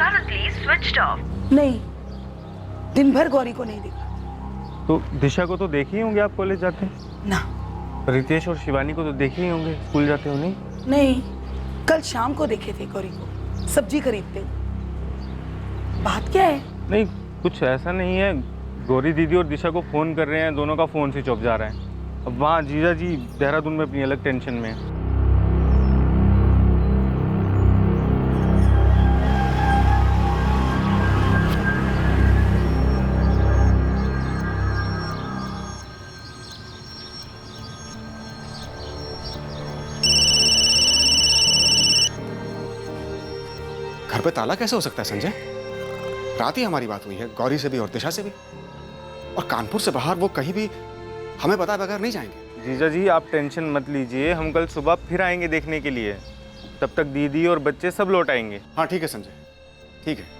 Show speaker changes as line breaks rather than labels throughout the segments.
currently switched off.
नहीं, दिन भर गौरी को नहीं दिखा।
तो दिशा को तो देखे ही होंगे आप कॉलेज जाते?
ना।
रितेश और शिवानी को तो देखे ही होंगे स्कूल जाते हो? नहीं
नहीं, कल शाम को देखे थे गौरी को सब्जी खरीदते। बात क्या है?
नहीं, कुछ ऐसा नहीं है। गौरी दीदी और दिशा को फ़ोन कर रहे हैं, दोनों का फ़ोन स्विच ऑफ जा रहा है। अब वहाँ जीजा जी देहरादून में अपनी अलग टेंशन में है।
घर पे ताला कैसे हो सकता है संजय? रात ही हमारी बात हुई है गौरी से भी और दिशा से भी, और कानपुर से बाहर वो कहीं भी हमें बताए बगैर नहीं जाएंगे।
जीजा जी आप टेंशन मत लीजिए, हम कल सुबह फिर आएंगे देखने के लिए। तब तक दीदी और बच्चे सब लौट आएंगे।
हाँ ठीक है संजय, ठीक है।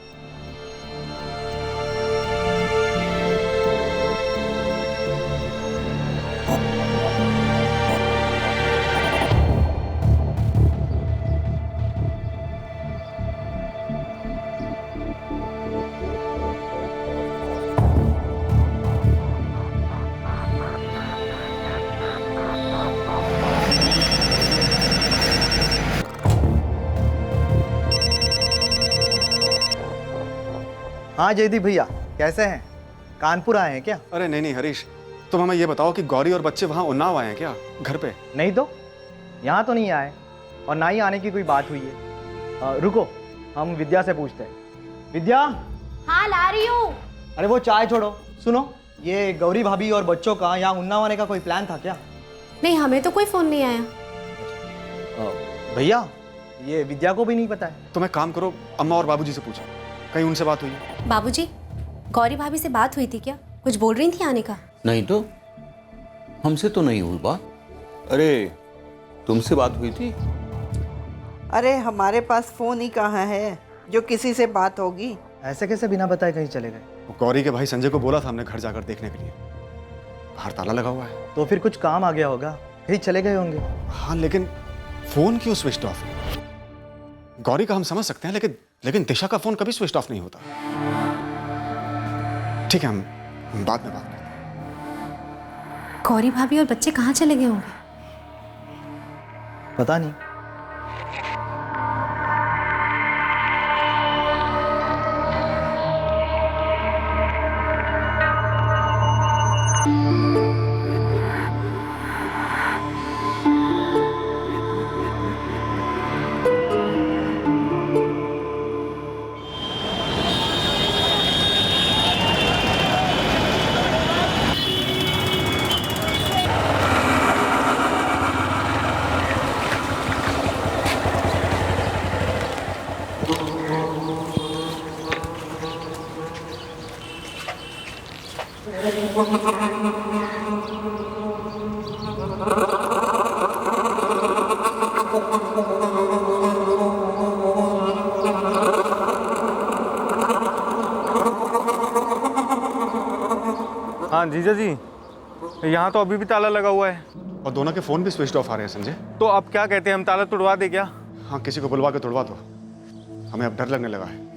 हाँ जयदीप भैया, कैसे हैं? कानपुर आए हैं क्या?
अरे नहीं नहीं हरीश, तुम हमें ये बताओ कि गौरी और बच्चे वहाँ उन्नाव आए हैं क्या घर पे?
नहीं तो, यहाँ तो नहीं आए और ना ही आने की कोई बात हुई है। रुको, हम विद्या से पूछते हैं। विद्या।
हाँ ला रही हूँ।
अरे वो चाय छोड़ो, सुनो, ये गौरी भाभी और बच्चों का यहाँ उन्नाव आने का कोई प्लान था क्या?
नहीं, हमें तो कोई फोन नहीं आया।
भैया, ये विद्या को भी नहीं पता है।
तुम एक काम करो, अम्मा और बाबूजी से पूछो, कहीं उनसे बात हुई है?
बाबूजी, गौरी भाभी से बात हुई थी क्या? कुछ बोल रही थी आने का?
नहीं तो, हमसे तो नहीं हुई बात। अरे तुमसे बात हुई थी?
अरे हमारे पास फोन ही कहाँ है जो किसी से बात होगी।
ऐसे कैसे बिना बताए कहीं चले गए?
गौरी के भाई संजय को बोला था हमने घर जाकर देखने के लिए, बाहर ताला लगा हुआ है।
तो फिर कुछ काम आ गया होगा, कहीं चले गए होंगे।
हाँ लेकिन फोन क्यों स्विच ऑफ है? गौरी का हम समझ सकते हैं, लेकिन दिशा का फोन कभी स्विच ऑफ नहीं होता। ठीक है, हम बाद में बात करते हैं।
गौरी भाभी और बच्चे कहाँ चले गए होंगे?
पता नहीं।
हाँ जीजा जी, यहाँ तो अभी भी ताला लगा हुआ है
और दोनों के फोन भी स्विच ऑफ आ रहे हैं संजय।
तो अब क्या कहते हैं, हम ताला तुड़वा दे क्या?
हाँ किसी को बुलवा के तोड़वा दो, हमें अब डर लगने लगा है।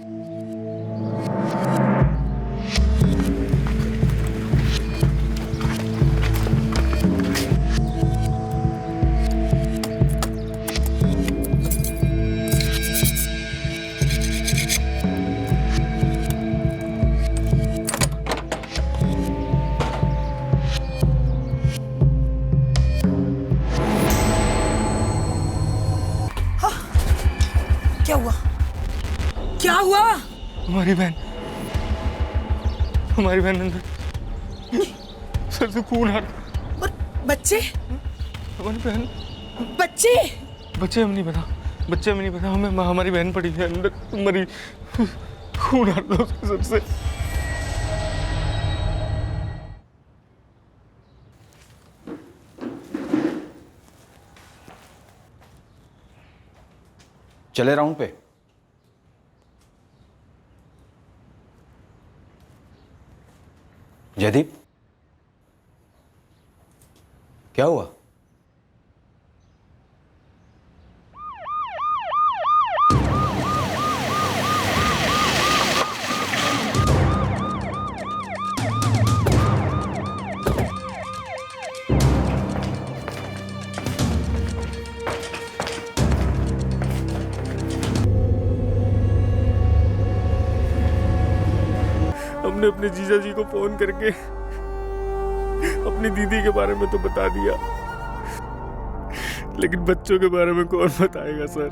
क्या हुआ? क्या हुआ?
हमारी बहन अंदर सर से खून आ रहा।
और बच्चे?
हमारी बहन।
बच्चे?
बच्चे हमें नहीं पता, हमें हमारी बहन पड़ी है अंदर मरी, खून आ रहा उसके सर से।
चले राउंड पे? जयदीप, क्या हुआ?
हमने अपने जीजा जी को फोन करके अपनी दीदी के बारे में तो बता दिया, लेकिन बच्चों के बारे में कौन बताएगा सर?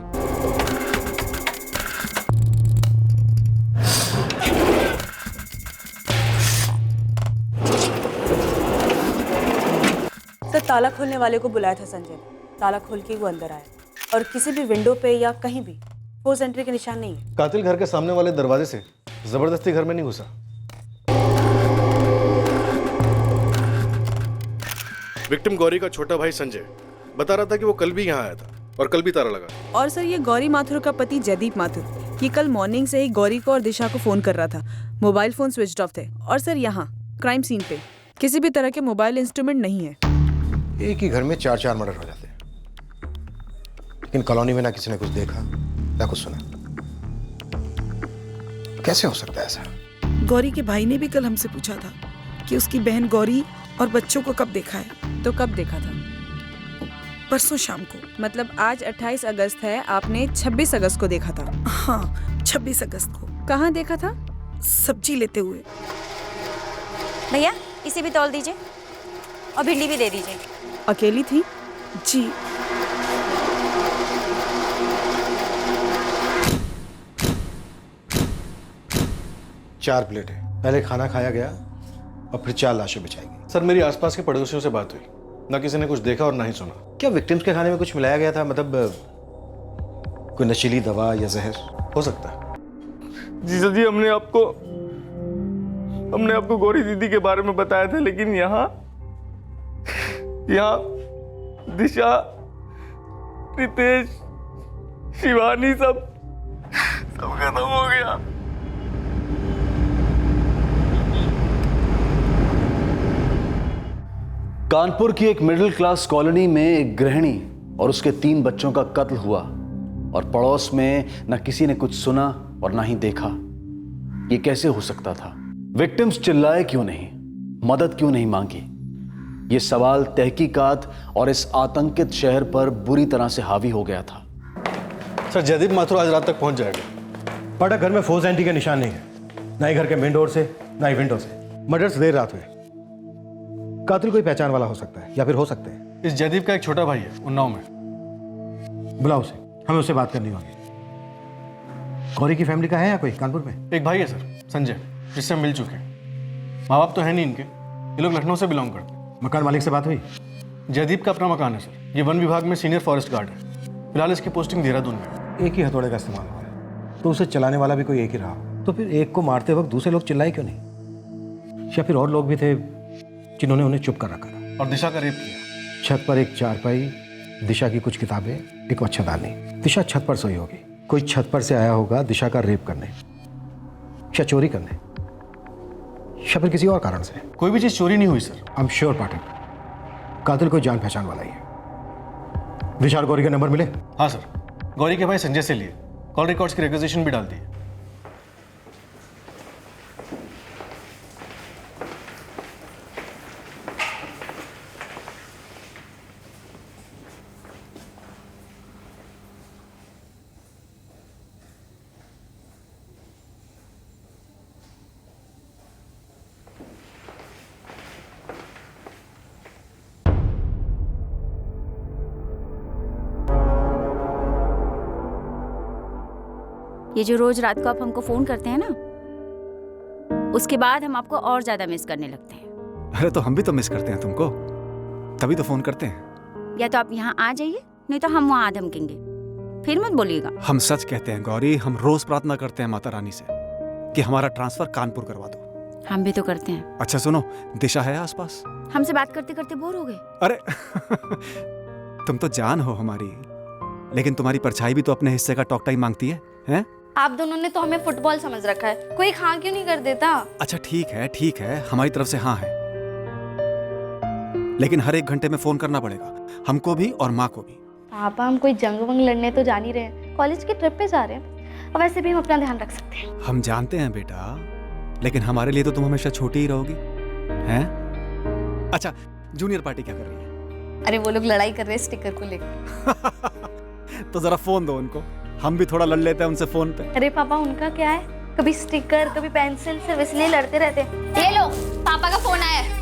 सर ताला खोलने वाले को बुलाया था संजय ने। ताला खोल के वो अंदर आया और किसी भी विंडो पे या कहीं भी फोर्स एंट्री के निशान नहीं है।
कातिल घर के सामने वाले दरवाजे से जबरदस्ती घर में नहीं घुसा।
विक्टिम गौरी का छोटा भाई संजय बता रहा था कि वो कल भी यहाँ आया था और कल भी ताला लगा।
और सर ये गौरी माथुर का पति जयदीप माथुर, ये कल मॉर्निंग से ही गौरी को और दिशा को फोन कर रहा था। मोबाइल फोन स्विच ऑफ थे। और सर यहाँ क्राइम सीन पे किसी भी तरह के मोबाइल इंस्ट्रूमेंट नहीं है।
एक ही घर में 4-4 मर्डर हो जाते हैं, लेकिन कॉलोनी में ना किसी ने कुछ देखा ना कुछ सुना। कैसे हो सकता है ऐसा?
गौरी के भाई ने भी कल हमसे पूछा था कि उसकी बहन गौरी और बच्चों को कब देखा है।
तो कब देखा था?
परसों शाम को।
मतलब आज 28 अगस्त है, आपने 26 अगस्त को देखा था?
हाँ, 26 अगस्त को।
कहाँ देखा था?
सब्जी लेते हुए।
भैया इसे भी तौल दीजिए और भिंडी भी दे दीजिए।
अकेली थी?
जी।
चार प्लेटें, पहले खाना खाया गया और फिर 4 लाशें बिछाई गई। सर मेरी आसपास के पड़ोसियों से बात हुई, ना किसी ने कुछ देखा और ना ही सुना। क्या विक्टिम्स के खाने में कुछ मिलाया गया था? मतलब कोई नशीली दवा या जहर हो सकता है?
जीजा जी हमने आपको गौरी दीदी के बारे में बताया था, लेकिन यहाँ दिशा, रितेश, शिवानी सब खत्म हो गया।
कानपुर की एक मिडिल क्लास कॉलोनी में एक गृहिणी और उसके 3 बच्चों का कत्ल हुआ और पड़ोस में न किसी ने कुछ सुना और ना ही देखा। ये कैसे हो सकता था? विक्टिम्स चिल्लाए क्यों नहीं, मदद क्यों नहीं मांगी? ये सवाल तहकीकात और इस आतंकित शहर पर बुरी तरह से हावी हो गया था।
सर जयदीप माथुर आज रात तक पहुंच जाएगा। पटा घर में फोर्स एंट्री का निशान नहीं है, ना ही घर के मेन डोर से ना ही विंडो से। मर्डर्स देर रात हुए। कातिल कोई पहचान वाला हो सकता है या फिर हो सकते हैं।
इस जयदीप का एक छोटा भाई है उन्नाव में।
बुलाओ उसे, हमें उससे बात करनी होगी। गौरी की फैमिली का है या कोई कानपुर में?
एक भाई है सर संजय, जिससे हम मिल चुके हैं। माँ बाप तो है नहीं इनके, ये लोग लखनऊ से बिलोंग करते हैं।
मकान मालिक से बात हुई?
जयदीप का अपना मकान है सर, ये वन विभाग में सीनियर फॉरेस्ट गार्ड है। फिलहाल इसकी पोस्टिंग देहरादून में है।
एक ही हथौड़े का इस्तेमाल हुआ है, तो उसे चलाने वाला भी कोई एक ही रहा। तो फिर एक को मारते वक्त दूसरे लोग चिल्लाए क्यों नहीं? या फिर और लोग भी थे जिन्होंने उन्हें चुप कर रखा था?
और दिशा का रेप किया।
छत पर एक चारपाई, दिशा की कुछ किताबें, एक मच्छरदानी। दिशा छत पर सोई होगी, कोई छत पर से आया होगा दिशा का रेप करने या चोरी करने, या फिर किसी और कारण से।
कोई भी चीज चोरी नहीं हुई सर।
आई एम श्योर पाठक, कातिल कोई जान पहचान वाला ही है। दिशा और गौरी के नंबर मिले?
हाँ सर, गौरी के भाई संजय से लिए, कॉल रिकॉर्ड्स की रिक्वेजिशन भी डाल दी है।
ये जो रोज रात को आप हमको फोन करते हैं ना, उसके बाद हम आपको और ज्यादा मिस करने लगते हैं।
अरे तो हम भी तो मिस करते हैं तुमको, तभी तो फोन करते हैं।
या तो आप यहाँ आ जाइए, नहीं तो हम वहाँ धमकेंगे। फिर मत बोलिएगा।
हम सच कहते हैं गौरी, हम रोज प्रार्थना करते हैं माता रानी से कि हमारा ट्रांसफर कानपुर करवा दो।
हम भी तो करते हैं।
अच्छा सुनो, दिशा है आसपास?
हमसे बात करते करते बोर हो गए।
अरे तुम तो जान हो हमारी, लेकिन तुम्हारी परछाई भी तो अपने हिस्से का टॉक टाइम मांगती है, हैं?
आप दोनों ने तो हमें फुटबॉल समझ रखा है, कोई हाँ क्यों नहीं कर देता?
अच्छा ठीक है, हमारी तरफ से हाँ है, लेकिन हर 1 घंटे में फोन करना पड़ेगा हमको भी और माँ को भी।
पापा हम कोई जंग वंग लड़ने तो जा नहीं रहे, कॉलेज की ट्रिप पे जा रहे हैं, और वैसे भी हम अपना ध्यान रख सकते हैं।
हम जानते हैं बेटा, लेकिन हमारे लिए तो तुम हमेशा छोटी ही रहोगी, हैं? अच्छा जूनियर पार्टी क्या कर रही है?
अरे वो लोग लड़ाई कर रहे हैं स्टिकर को लेकर।
तो जरा फोन दो उनको, हम भी थोड़ा लड़ लेते हैं उनसे फोन पे।
अरे पापा उनका क्या है, कभी स्टिकर कभी पेंसिल, सिर्फ इसलिए लड़ते रहते हैं। ये लो, पापा का फोन आया है।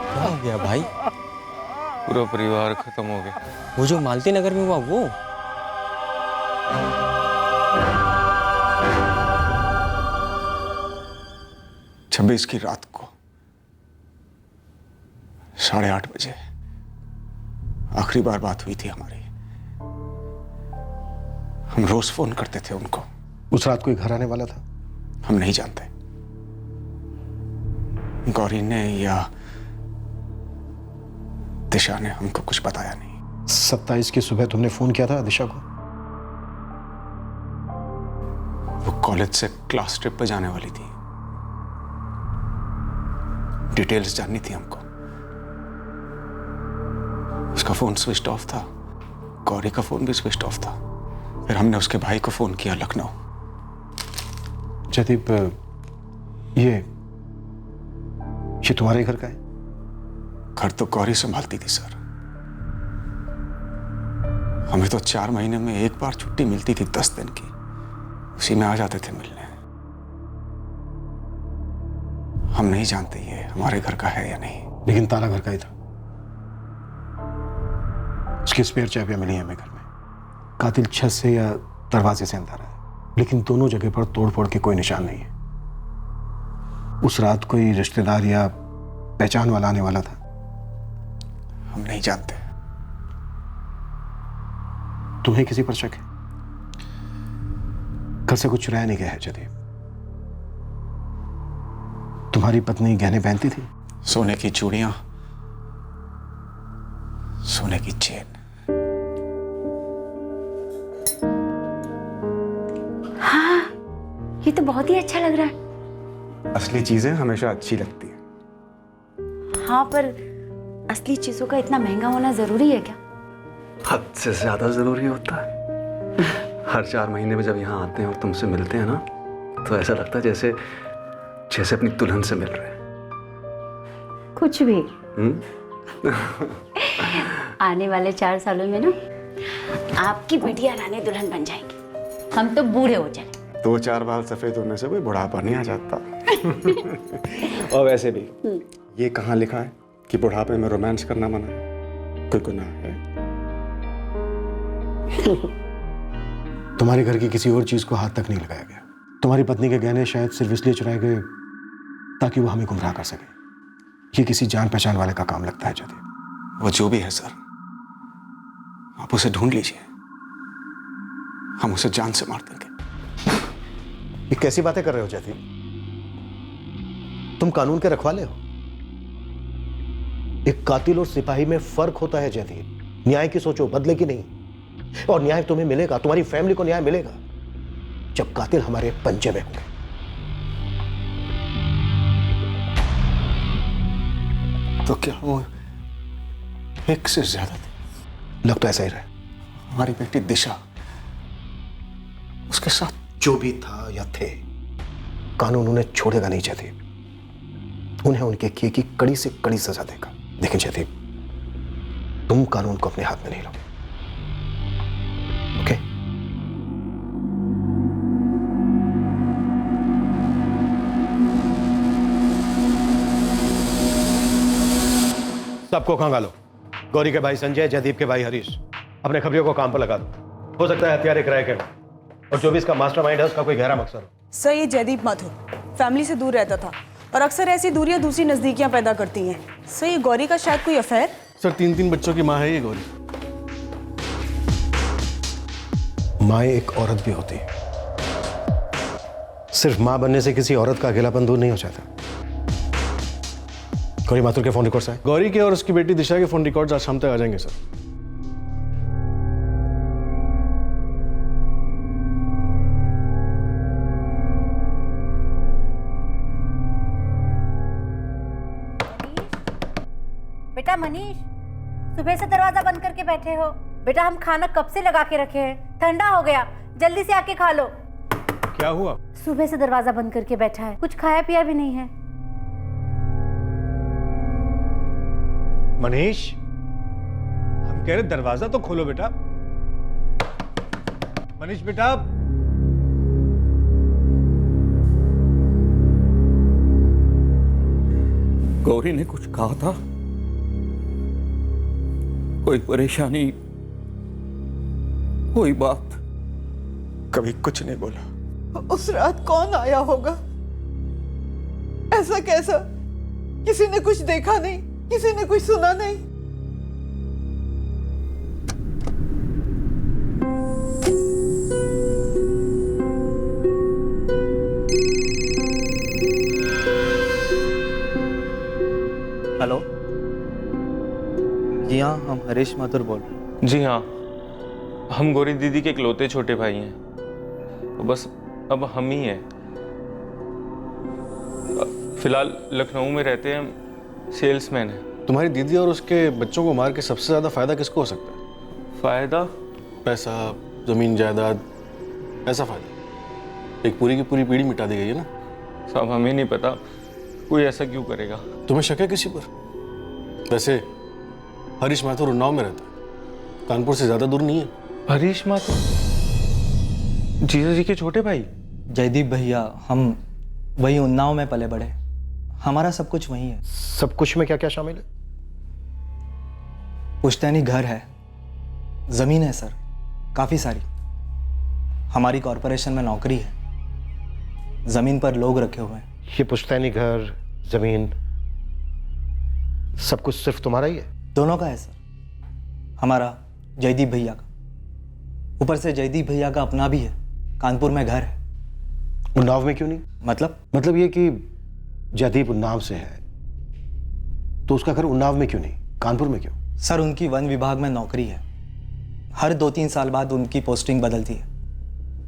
क्या हो गया भाई?
पूरा परिवार खत्म हो गया।
वो जो मालती नगर में हुआ वो?
छब्बीस की रात को 8:30 बजे आखिरी बार बात हुई थी हमारी। हम रोज फोन करते थे उनको।
उस रात कोई घर आने वाला था?
हम नहीं जानते। गौरी ने या दिशा ने हमको कुछ बताया नहीं।
27 की सुबह तुमने फोन किया था दिशा को?
वो कॉलेज से क्लास ट्रिप पे जाने वाली थी। डिटेल्स जाननी थी हमको। उसका फोन स्विच ऑफ था, गौरी का फोन भी स्विच ऑफ था। फिर हमने उसके भाई को फोन किया लखनऊ।
जयदीप, ये तुम्हारे घर का है?
घर तो गौरी संभालती थी सर। हमें तो 4 महीने में एक बार छुट्टी मिलती थी 10 दिन की, उसी में आ जाते थे मिलने। हम नहीं जानते ये हमारे घर का है या नहीं।
लेकिन ताला घर का ही था। उसकी स्पेयर चाबियां मिली हैं हमें घर में। कातिल छत से या दरवाजे से अंदर आया, लेकिन दोनों जगह पर तोड़ फोड़ के कोई निशान नहीं है। उस रात कोई रिश्तेदार या पहचान वाला आने वाला था?
हम नहीं जानते।
तुम्हें किसी पर शक है? कल से कुछ चुराया नहीं गया है जयदीप? तुम्हारी पत्नी गहने पहनती थी?
सोने की चूड़ियां, सोने की चेन।
हाँ, ये तो बहुत ही अच्छा लग रहा है।
असली चीजें हमेशा अच्छी लगती हैं।
हाँ, पर असली चीजों का इतना महंगा होना जरूरी है क्या?
हद से ज्यादा जरूरी होता है। हर 4 महीने में जब यहाँ आते हैं और तुमसे मिलते हैं ना, तो ऐसा लगता है जैसे अपनी दुल्हन से मिल रहे हैं।
कुछ भी। आने वाले 4 सालों में ना आपकी बिटिया रानी दुल्हन बन जाएगी। हम तो बूढ़े हो जाएंगे।
2-4 बाल सफेद होने से कोई बुढ़ापा नहीं आ जाता। और वैसे भी ये कहाँ लिखा है कि बुढ़ापे में रोमांस करना मना है? कोई गुनाह है?
तुम्हारे घर की किसी और चीज को हाथ तक नहीं लगाया गया। तुम्हारी पत्नी के गहने शायद सिर्फ इसलिए चुराए गए ताकि वो हमें गुमराह कर सके। ये किसी जान पहचान वाले का काम लगता है जयदीप।
वो जो भी है सर, आप उसे ढूंढ लीजिए, हम उसे जान से मार देंगे।
ये कैसी बातें कर रहे हो जयदीप? तुम कानून के रखवाले हो। एक कातिल और सिपाही में फर्क होता है जयदीप। न्याय की सोचो, बदले की नहीं। और न्याय तुम्हें मिलेगा, तुम्हारी फैमिली को न्याय मिलेगा जब कातिल हमारे पंजे में होंगे।
तो क्या वो एक से ज्यादा थे?
लग तो ऐसा ही रहा है।
हमारी बेटी दिशा, उसके साथ
जो भी था या थे, कानून उन्हें छोड़ेगा नहीं जयदीप। उन्हें उनके किए की कड़ी से कड़ी सजा देगा। लेकिन जयदीप, तुम कानून को अपने हाथ में नहीं लो। ओके? सबको खंगालो। गौरी के भाई संजय, जयदीप के भाई हरीश, अपने खबरियों को काम पर लगा दो। हो सकता है हथियार एक रैकेट हो और जो भी इसका मास्टरमाइंड है उसका कोई गहरा मकसद हो।
सर, ये जयदीप माथुर फैमिली से दूर रहता था और अक्सर ऐसी दूरियां दूसरी नजदीकियां पैदा करती हैं। सर, ये गौरी का शायद कोई अफेयर?
सर, 3 बच्चों की माँ है ये गौरी।
माँ एक औरत भी होती है। सिर्फ माँ बनने से किसी औरत का अकेलापन दूर नहीं हो जाता। गौरी माथुर के फोन रिकॉर्ड्स आए?
गौरी के और उसकी बेटी दिशा के फोन रिकॉर्ड्स आज शाम तक आ जाएंगे सर।
बेटा मनीष, सुबह से दरवाजा बंद करके बैठे हो। बेटा हम खाना कब से लगा के रखे हैं, ठंडा हो गया, जल्दी से आके खा लो।
क्या हुआ?
सुबह से दरवाजा बंद करके बैठा है, कुछ खाया पिया भी नहीं है।
मनीष, हम कह रहे दरवाजा तो खोलो बेटा। मनीष बेटा,
गौरी ने कुछ कहा था? कोई परेशानी, कोई बात?
कभी कुछ नहीं बोला।
उस रात कौन आया होगा? ऐसा कैसा? किसी ने कुछ देखा नहीं, किसी ने कुछ सुना नहीं?
हेलो, जी हाँ, हम हरीश माथुर बोल रहे हैं।
जी हाँ, हम गौरी दीदी के इकलौते छोटे भाई हैं, तो बस अब हम ही हैं। फिलहाल लखनऊ में रहते हैं, सेल्समैन है।
तुम्हारी दीदी और उसके बच्चों को मार के सबसे ज्यादा फायदा किसको हो सकता है?
फायदा?
पैसा, जमीन जायदाद, ऐसा फायदा। एक पूरी की पूरी पीढ़ी मिटा दी गई है ना।
साहब हमें नहीं पता, कोई ऐसा क्यों करेगा।
तुम्हें शक है किसी पर? वैसे हरीश माथुर उन्नाव में रहता है, कानपुर से ज्यादा दूर नहीं है।
हरीश माथुर जीजा जी के छोटे भाई?
जयदीप भैया, हम वही उन्नाव में पले बड़े, हमारा सब कुछ वही है।
सब कुछ में क्या क्या शामिल है?
पुश्तैनी घर है, जमीन है सर, काफी सारी। हमारी कॉरपोरेशन में नौकरी है, जमीन पर लोग रखे हुए हैं।
ये पुश्तैनी घर, जमीन, सब कुछ सिर्फ तुम्हारा ही है?
दोनों का है सर, हमारा, जयदीप भैया का। ऊपर से जयदीप भैया का अपना भी है, कानपुर में घर है।
उन्नाव में क्यों नहीं? मतलब ये कि जयदीप उन्नाव से है तो उसका घर उन्नाव में क्यों नहीं, कानपुर में क्यों?
सर उनकी वन विभाग में नौकरी है, हर 2-3 साल बाद उनकी पोस्टिंग बदलती है।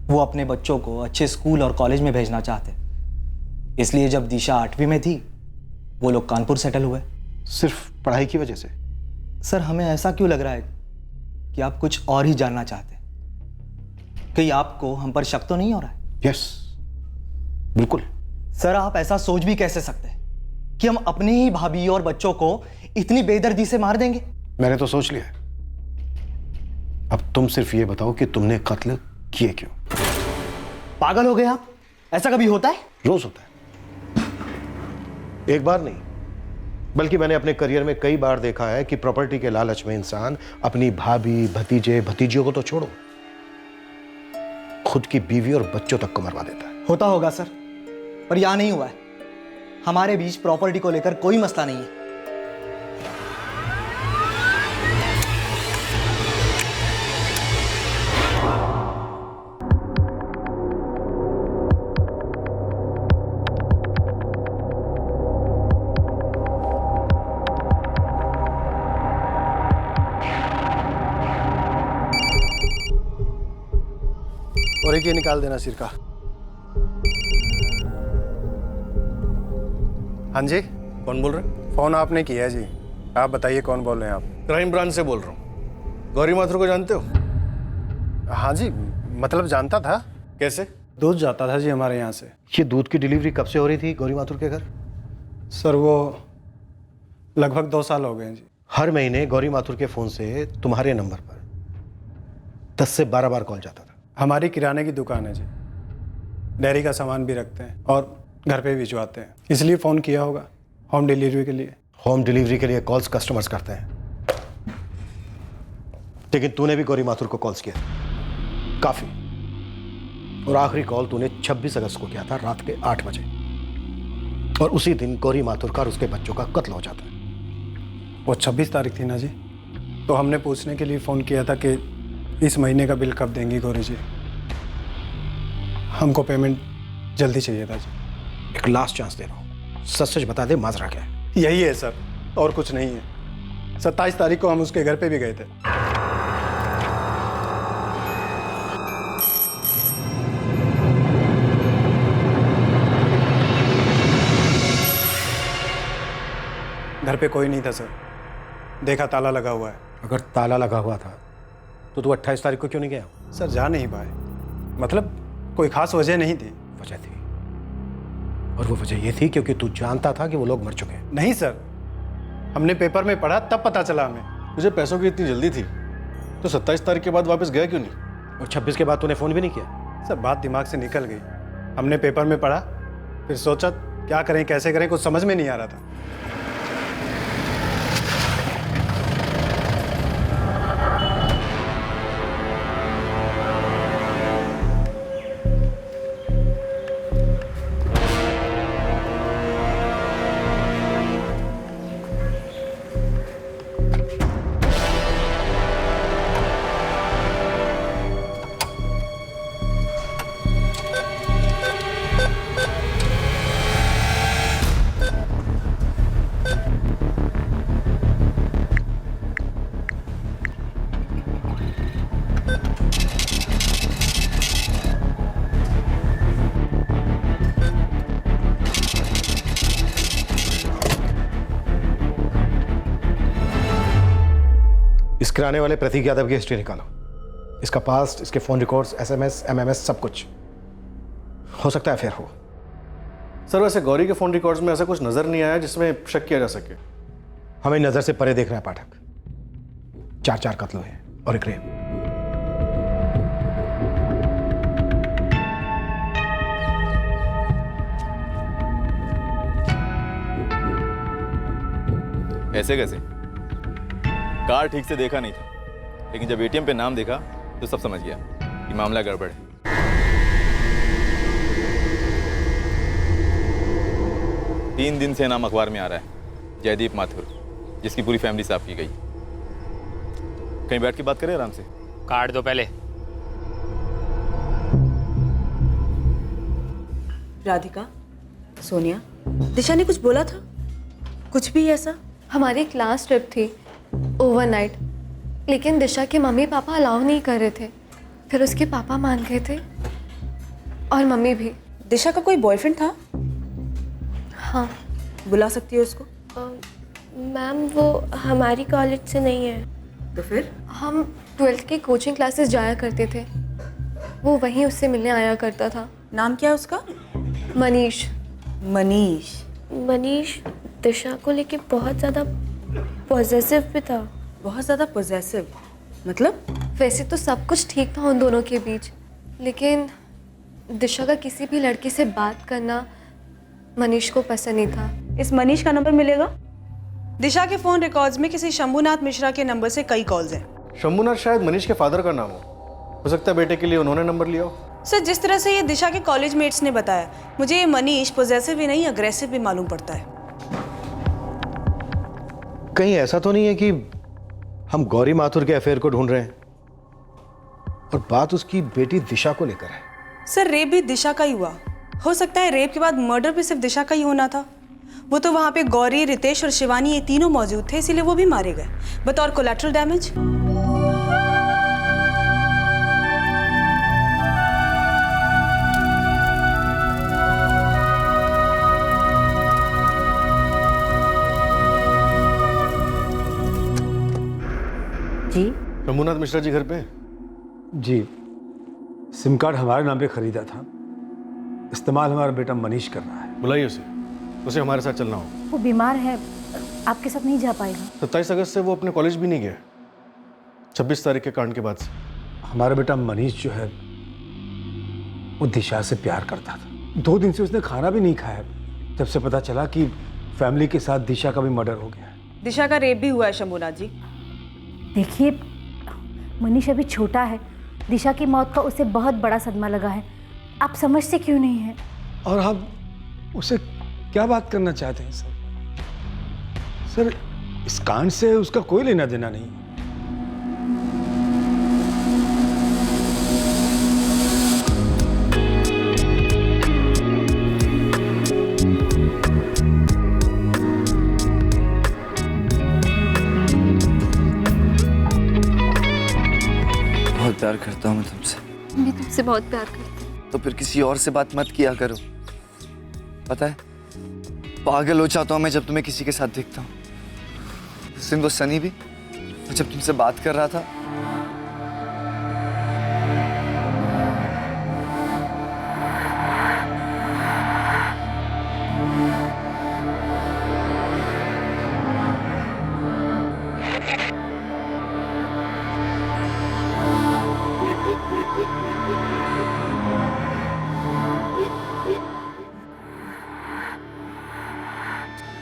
वो अपने बच्चों को अच्छे स्कूल और कॉलेज में भेजना चाहते, इसलिए जब दिशा 8वीं में थी वो लोग कानपुर सेटल हुए।
सिर्फ पढ़ाई की वजह से?
सर हमें ऐसा क्यों लग रहा है कि आप कुछ और ही जानना चाहते हैं? कहीं आपको हम पर शक तो नहीं हो रहा है?
यस, बिल्कुल।
सर आप ऐसा सोच भी कैसे सकते हैं कि हम अपनी ही भाभी और बच्चों को इतनी बेदर्दी से मार देंगे?
मैंने तो सोच लिया। अब तुम सिर्फ ये बताओ कि तुमने कत्ल किए क्यों?
पागल हो गए आप? ऐसा कभी होता है?
रोज होता है, एक बार नहीं, बल्कि मैंने अपने करियर में कई बार देखा है कि प्रॉपर्टी के लालच में इंसान अपनी भाभी, भतीजे, भतीजियों को तो छोड़ो, खुद की बीवी और बच्चों तक को मरवा देता है।
होता होगा सर, पर यहां नहीं हुआ है। हमारे बीच प्रॉपर्टी को लेकर कोई मसला नहीं है।
और एक ये निकाल देना सिर का।
हाँ जी, कौन बोल रहे हैं?
फोन आपने किया है जी, आप बताइए कौन बोल रहे हैं आप?
क्राइम ब्रांच से बोल रहा हूँ। गौरी माथुर को जानते हो?
हाँ जी, मतलब जानता था।
कैसे?
दूध जाता था जी हमारे यहाँ से।
ये दूध की डिलीवरी कब से हो रही थी गौरी माथुर के घर?
सर वो लगभग 2 साल हो गए हैं जी।
हर महीने गौरी माथुर के फोन से तुम्हारे नंबर पर 10 से 12 बार कॉल जाता था।
हमारी किराने की दुकान है जी, डेयरी का सामान भी रखते हैं और घर पे भिजवाते हैं, इसलिए फ़ोन किया होगा होम डिलीवरी के लिए।
होम डिलीवरी के लिए कॉल्स कस्टमर्स करते हैं, लेकिन तूने भी गौरी माथुर को कॉल्स किया, काफी। और आखिरी कॉल तूने 26 अगस्त को किया था रात के 8 बजे, और उसी दिन गौरी माथुर का और उसके बच्चों का कत्ल हो जाता है।
वो 26 तारीख थी ना जी, तो हमने पूछने के लिए फ़ोन किया था कि इस महीने का बिल कब देंगी गौरी जी? हमको पेमेंट जल्दी चाहिए था जी।
एक लास्ट चांस दे रहा हूँ, सच सच बता दे माजरा क्या है?
यही है सर, और कुछ नहीं है। 27 तारीख को हम उसके घर पे भी गए थे। घर पे कोई नहीं था सर, देखा ताला लगा हुआ है।
अगर ताला लगा हुआ था तो तू 28 तारीख को क्यों नहीं गया?
सर जा नहीं पाए, मतलब कोई खास वजह नहीं थी।
वजह थी, और वो वजह ये थी क्योंकि तू जानता था कि वो लोग मर चुके हैं।
नहीं सर, हमने पेपर में पढ़ा तब पता चला हमें।
मुझे पैसों की इतनी जल्दी थी तो 27 तारीख के बाद वापस गया क्यों नहीं?
और 26 के बाद तूने फ़ोन भी नहीं किया?
सर बात दिमाग से निकल गई। हमने पेपर में पढ़ा, फिर सोचा क्या करें कैसे करें, कुछ समझ में नहीं आ रहा था।
इस किराने वाले प्रतीक यादव की हिस्ट्री निकालो, इसका पास्ट, इसके फोन रिकॉर्ड्स, SMS, MMS सब कुछ। हो सकता है फिर हो।
सर वैसे गौरी के फोन रिकॉर्ड्स में ऐसा कुछ नजर नहीं आया जिसमें शक किया जा सके।
हमें नजर से परे देखना है पाठक। 4 कत्ल हुए और एक रेप।
ऐसे कैसे? कार्ड ठीक से देखा नहीं था, लेकिन जब ATM पे नाम देखा तो सब समझ गया कि मामला गड़बड़ है। तीन दिन से नाम अखबार में आ रहा है, जयदीप माथुर, जिसकी पूरी फैमिली साफ की गई। कहीं बैठ के बात करें आराम से।
कार्ड दो पहले।
राधिका, सोनिया, दिशा ने कुछ बोला था? कुछ भी ऐसा?
हमारी क्लास ट्रिप थी ओवरनाइट, लेकिन दिशा के मम्मी पापा अलाउ नहीं कर रहे थे। फिर उसके पापा मान गए थे और मम्मी भी।
दिशा का कोई बॉयफ्रेंड था?
हाँ।
बुला सकती हो उसको?
मैम वो हमारी कॉलेज से नहीं है।
तो फिर?
हम 12th की कोचिंग क्लासेस जाया करते थे, वो वहीं उससे मिलने आया करता था।
नाम क्या है उसका?
मनीष।
मनीष?
मनीष दिशा को लेके बहुत ज़्यादा पॉजेसिव भी था।
बहुत ज़्यादा पॉजेसिव मतलब?
वैसे तो सब कुछ ठीक था उन दोनों के बीच, लेकिन दिशा का किसी भी लड़की से बात करना मनीष को पसंद नहीं था।
इस मनीष का नंबर मिलेगा? दिशा के फोन रिकॉर्ड्स में किसी शंभुनाथ मिश्रा के नंबर से कई कॉल्स हैं।
शंभुनाथ शायद मनीष के फादर का नाम हो सकता है बेटे के लिए उन्होंने नंबर लिया हो।
सर जिस तरह से ये दिशा के कॉलेज मेट्स ने बताया, मुझे ये मनीष पॉजेसिव ही नहीं अग्रेसिव भी मालूम पड़ता है।
कहीं ऐसा तो नहीं है कि हम गौरी माथुर के अफेयर को ढूंढ रहे हैं और बात उसकी बेटी दिशा को लेकर है?
सर रेप भी दिशा का ही हुआ, हो सकता है रेप के बाद मर्डर भी सिर्फ दिशा का ही होना था। वो तो वहाँ पे गौरी, रितेश और शिवानी ये तीनों मौजूद थे, इसीलिए वो भी मारे गए बतौर कोलैटरल डैमेज।
जी
शंभुनाथ मिश्रा जी घर पे?
जी, सिम कार्ड हमारे नाम पे खरीदा था, इस्तेमाल हमारा बेटा मनीष कर रहा है।
बुलाइए उसे हमारे साथ चलना हो।
वो बीमार है, आपके साथ नहीं जा पाएगा।
27 अगस्त से वो अपने कॉलेज भी नहीं गया, 26 तारीख के कांड के बाद से।
हमारा बेटा मनीष जो है वो दिशा से प्यार करता था। 2 दिन से उसने खाना भी नहीं खाया जब से पता चला कि फैमिली के साथ दिशा का भी मर्डर हो गया है।
दिशा का रेप भी हुआ है शंभुनाथ जी।
देखिए मनीष अभी छोटा है, दिशा की मौत का उसे बहुत बड़ा सदमा लगा है, आप समझते क्यों नहीं हैं?
और हम उसे क्या बात करना चाहते हैं सर? सर इस कांड से उसका कोई लेना देना नहीं।
करता हूँ मैं तुमसे।
मैं तुमसे बहुत प्यार करती हूँ।
तो फिर किसी और से बात मत किया करो। पता है, पागल हो जाता हूँ मैं जब तुम्हें किसी के साथ देखता हूँ। उस दिन वो सनी भी जब तुमसे बात कर रहा था,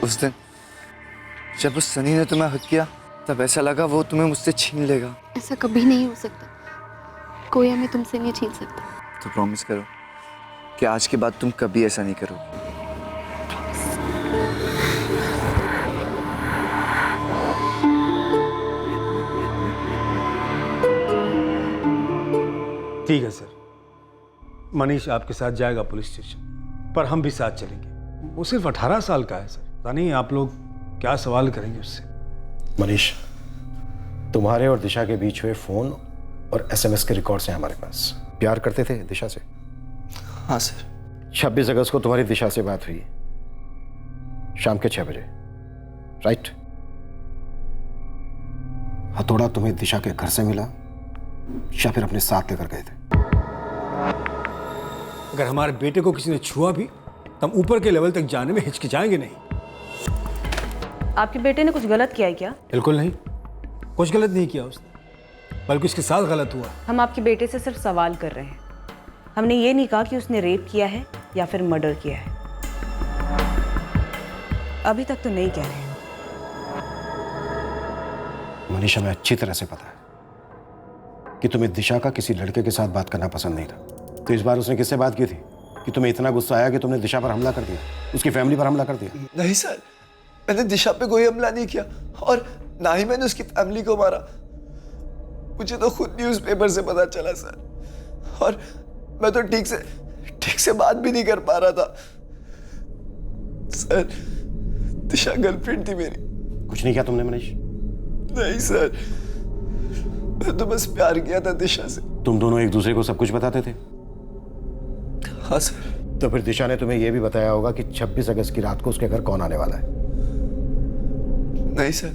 उस दिन जब उस सनी ने तुम्हें हक किया तब ऐसा लगा वो तुम्हें मुझसे छीन लेगा।
ऐसा कभी नहीं हो सकता। कोई हमें तुमसे नहीं छीन सकता।
तो प्रॉमिस करो कि आज के बाद तुम कभी ऐसा नहीं करोगे।
ठीक है सर, मनीष आपके साथ जाएगा पुलिस स्टेशन, पर हम भी साथ चलेंगे। वो सिर्फ 18 साल का है सर, पता नहीं आप लोग क्या सवाल करेंगे उससे।
मनीष, तुम्हारे और दिशा के बीच हुए फोन और एसएमएस के रिकॉर्ड्स हैं हमारे पास। प्यार करते थे दिशा से?
हाँ सर।
26 अगस्त को तुम्हारी दिशा से बात हुई शाम के 6 बजे, राइट? हथौड़ा तुम्हें दिशा के घर से मिला या फिर अपने साथ लेकर गए थे?
अगर हमारे बेटे को किसी ने छुआ भी तो हम ऊपर के लेवल तक जाने में हिचकिचाएंगे नहीं।
आपके बेटे ने कुछ गलत किया है क्या?
बिल्कुल नहीं, कुछ गलत नहीं किया उसने, बल्कि उसके साथ गलत हुआ।
हम आपके बेटे से सिर्फ सवाल कर रहे हैं। हमने ये नहीं कहा कि उसने रेप किया है या फिर मर्डर किया है। अभी तक तो नहीं कह रहे।
मनीषा, हमें अच्छी तरह से पता है कि तुम्हें दिशा का किसी लड़के के साथ बात करना पसंद नहीं था। तो इस बार उसने किससे बात की थी कि तुम्हें इतना गुस्सा आया कि तुमने दिशा पर हमला कर दिया, उसकी फैमिली पर हमला कर दिया?
नहीं सर, मैंने दिशा पे कोई हमला नहीं किया और ना ही मैंने उसकी फैमिली को मारा। मुझे तो खुद न्यूज़पेपर से पता चला सर, और मैं तो ठीक से बात भी नहीं कर पा रहा था सर। दिशा गर्लफ्रेंड थी मेरी।
कुछ नहीं किया तुमने मनीष?
नहीं सर, मैं तो बस प्यार किया था दिशा से।
तुम दोनों एक दूसरे को सब कुछ बताते थे?
हाँ सर।
तो फिर दिशा ने तुम्हें यह भी बताया होगा कि 26 अगस्त की रात को उसके घर कौन आने वाला है?
नहीं सर,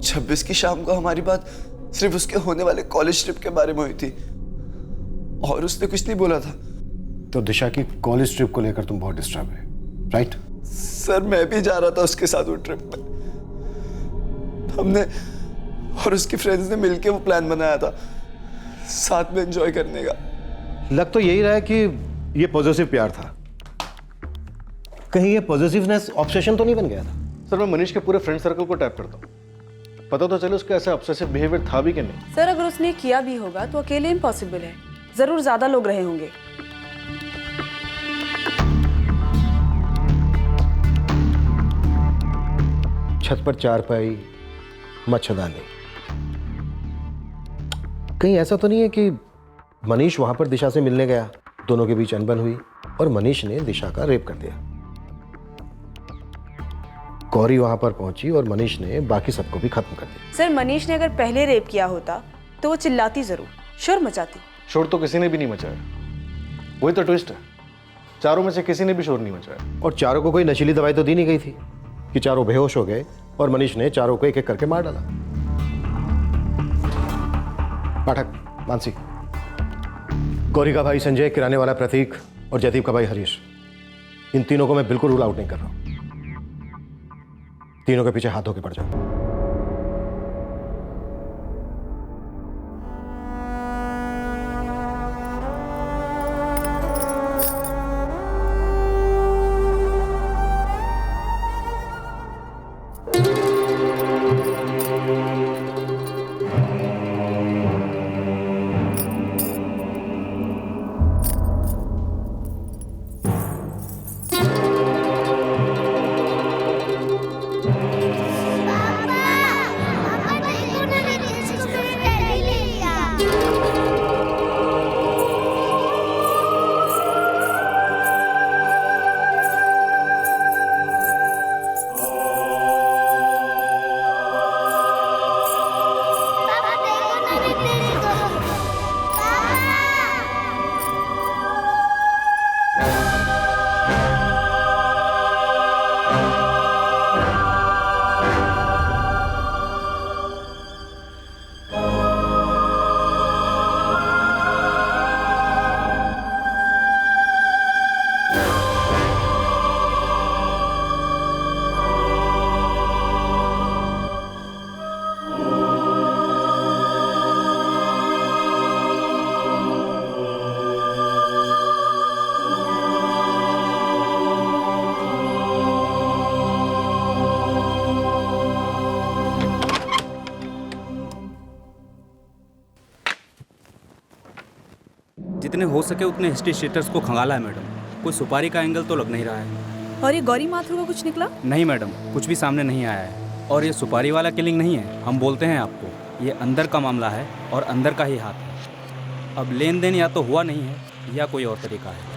26 की शाम को हमारी बात सिर्फ उसके होने वाले कॉलेज ट्रिप के बारे में हुई थी और उसने कुछ नहीं बोला था।
तो दिशा की कॉलेज ट्रिप को लेकर तुम बहुत डिस्टर्ब है, राइट?
सर, मैं भी जा रहा था उसके साथ वो ट्रिप पे। हमने और उसकी फ्रेंड्स ने मिलके वो प्लान बनाया था साथ में एंजॉय करने का।
लग तो यही रहा है कि ये पॉजिटिव प्यार था। कहीं ये पॉजिटिवनेस ऑब्सेशन तो नहीं बन गया था?
सर, मैं मनीष के पूरे फ्रेंड सर्कल को टैप करता हूँ, पता तो चले उसका ऐसा ऑब्सेसिव बिहेवियर था भी कि नहीं।
सर, अगर उसने किया भी होगा तो अकेले इम्पॉसिबल है, जरूर ज्यादा लोग रहे होंगे।
छत पर चारपाई, मच्छरदानी, कहीं ऐसा तो नहीं है कि मनीष वहां पर दिशा से मिलने गया, दोनों के बीच अनबन हुई और मनीष ने दिशा का रेप कर दिया? गौरी वहां पर पहुंची और मनीष ने बाकी सबको भी खत्म कर दिया।
सर, मनीष ने अगर पहले रेप किया होता तो वो चिल्लाती जरूर, शोर मचाती।
शोर तो किसी ने भी नहीं मचाया, वही तो ट्विस्ट है। चारों में से किसी ने भी शोर नहीं मचाया।
और चारों को कोई नशीली दवाई तो दी नहीं गई थी कि चारों बेहोश हो गए और मनीष ने चारों को एक एक करके मार डाला? पाठक, मानसी, गौरी का भाई संजय, किराने वाला प्रतीक और जयदीप का भाई हरीश, इन तीनों को मैं बिल्कुल रूल आउट नहीं कर रहा हूं। तीनों के पीछे हाथ धो के पड़ जाओ।
जितने हो सके उतने हिस्ट्री शीटर्स को खंगाला है मैडम। कोई सुपारी का एंगल तो लग नहीं रहा है।
और ये गौरी माथुर का कुछ निकला?
नहीं मैडम, कुछ भी सामने नहीं आया है। और ये सुपारी वाला किलिंग नहीं है, हम बोलते हैं आपको, ये अंदर का मामला है और अंदर का ही हाथ है। अब लेन देन या तो हुआ नहीं है या कोई और तरीका है।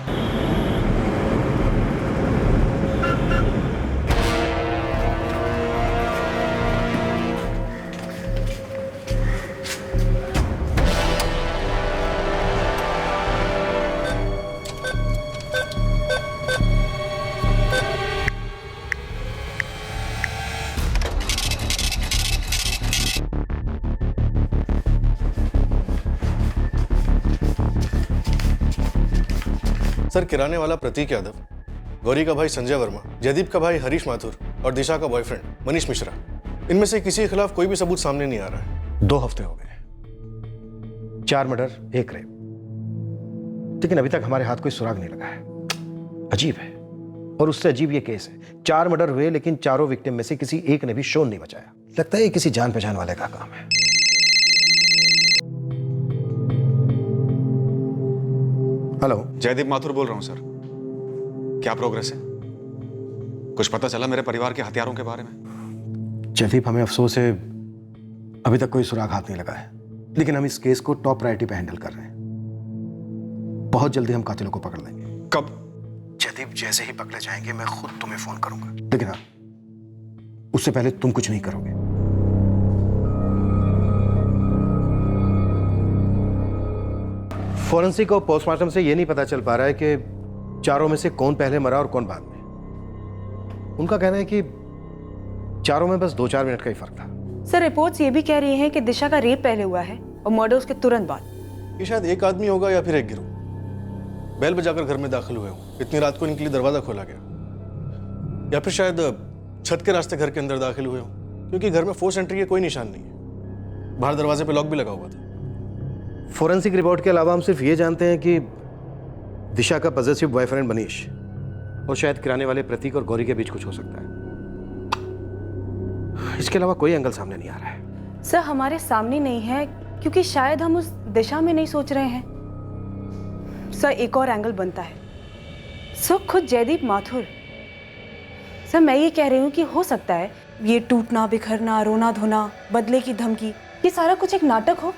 सर, किराने वाला प्रतीक यादव, गौरी का भाई संजय वर्मा, जयदीप का भाई हरीश माथुर और दिशा का बॉयफ्रेंड मनीष मिश्रा, इनमें से किसी के खिलाफ कोई भी सबूत सामने नहीं आ रहा है।
2 हफ्ते हो गए, 4 मर्डर 1 रेप, लेकिन अभी तक हमारे हाथ कोई सुराग नहीं लगा है। अजीब है। और उससे अजीब ये केस है, 4 मर्डर हुए लेकिन चारों विक्टिम में से किसी एक ने भी शोर नहीं बचाया। लगता है ये किसी जान पहचान वाले का काम है। हेलो,
जयदीप माथुर बोल रहा हूं सर। क्या प्रोग्रेस है? कुछ पता चला मेरे परिवार के हथियारों के बारे में?
जयदीप, हमें अफसोस है अभी तक कोई सुराग हाथ नहीं लगा है, लेकिन हम इस केस को टॉप प्रायोरिटी पे हैंडल कर रहे हैं। बहुत जल्दी हम कातिलों को पकड़ लेंगे।
कब?
जयदीप, जैसे ही पकड़े जाएंगे मैं खुद तुम्हें फोन करूंगा, लेकिन हाँ, उससे पहले तुम कुछ नहीं करोगे। फॉरेंसिक और पोस्टमार्टम से यह नहीं पता चल पा रहा है कि चारों में से कौन पहले मरा और कौन बाद में। उनका कहना है कि चारों में बस 2-4 मिनट का ही फर्क था।
सर, रिपोर्ट्स ये भी कह रही हैं कि दिशा का रेप पहले हुआ है और मर्डर उसके तुरंत बाद।
ये शायद एक आदमी होगा या फिर एक गिरोह। बेल बजाकर घर में दाखिल हुए हो, इतनी रात को इनके लिए दरवाजा खोला गया, या फिर शायद छत के रास्ते घर के अंदर दाखिल हुए हो, क्योंकि घर में फोर्स एंट्री के कोई निशान नहीं है। बाहर दरवाजे पे लॉक भी लगा हुआ था।
फॉरेंसिक रिपोर्ट के अलावा हम सिर्फ ये जानते हैं कि दिशा का पॉजिटिव बॉयफ्रेंड मनीष और शायद किराने वाले प्रतीक और गौरी के बीच कुछ हो सकता है। इसके अलावा कोई एंगल सामने नहीं आ रहा है।
सर, हमारे सामने नहीं है क्योंकि शायद हम उस दिशा में नहीं सोच रहे हैं। सर, एक और एंगल बनता है। सर, खुद जयदीप माथुर। सर, मैं ये कह रही हूँ कि हो सकता है ये टूटना, बिखरना, रोना धोना, बदले की धमकी, ये सारा कुछ एक नाटक हो,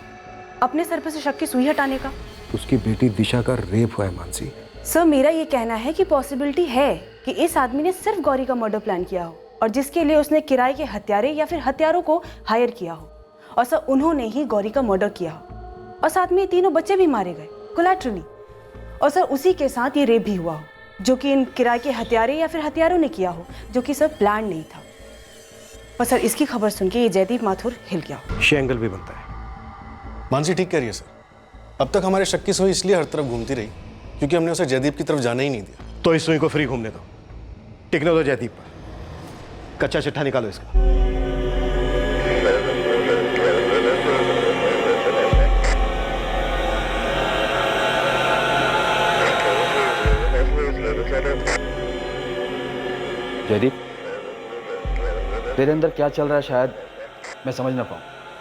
अपने सर पे से शक की सुई हटाने का।
उसकी बेटी दिशा का रेप हुआ है मानसी।
सर, मेरा ये कहना है कि पॉसिबिलिटी है कि इस आदमी ने सिर्फ गौरी का मर्डर प्लान किया हो और जिसके लिए उसने किराए के हत्यारे या फिर हत्यारों को हायर किया हो, और सर उन्होंने ही गौरी का मर्डर किया हो और साथ में ये तीनों बच्चे भी मारे गए कोलैटरली, और सर उसी के साथ ये रेप भी हुआ हो जो कि इन किराए के हत्यारे या फिर हत्यारों ने किया हो, जो कि सर प्लान नहीं था। और सर इसकी खबर सुन के ये जयदीप माथुर हिल गया।
ये एंगल भी बनता है।
मानसी ठीक कह रही है सर। अब तक हमारे शक की सुई इसलिए हर तरफ घूमती रही क्योंकि हमने उसे जयदीप की तरफ जाने ही नहीं दिया।
तो इस सुई को फ्री घूमने दो, टिकने दो जयदीप पर। कच्चा चिट्ठा निकालो इसका।
जयदीप, तेरे अंदर क्या चल रहा है शायद मैं समझ ना पाऊं,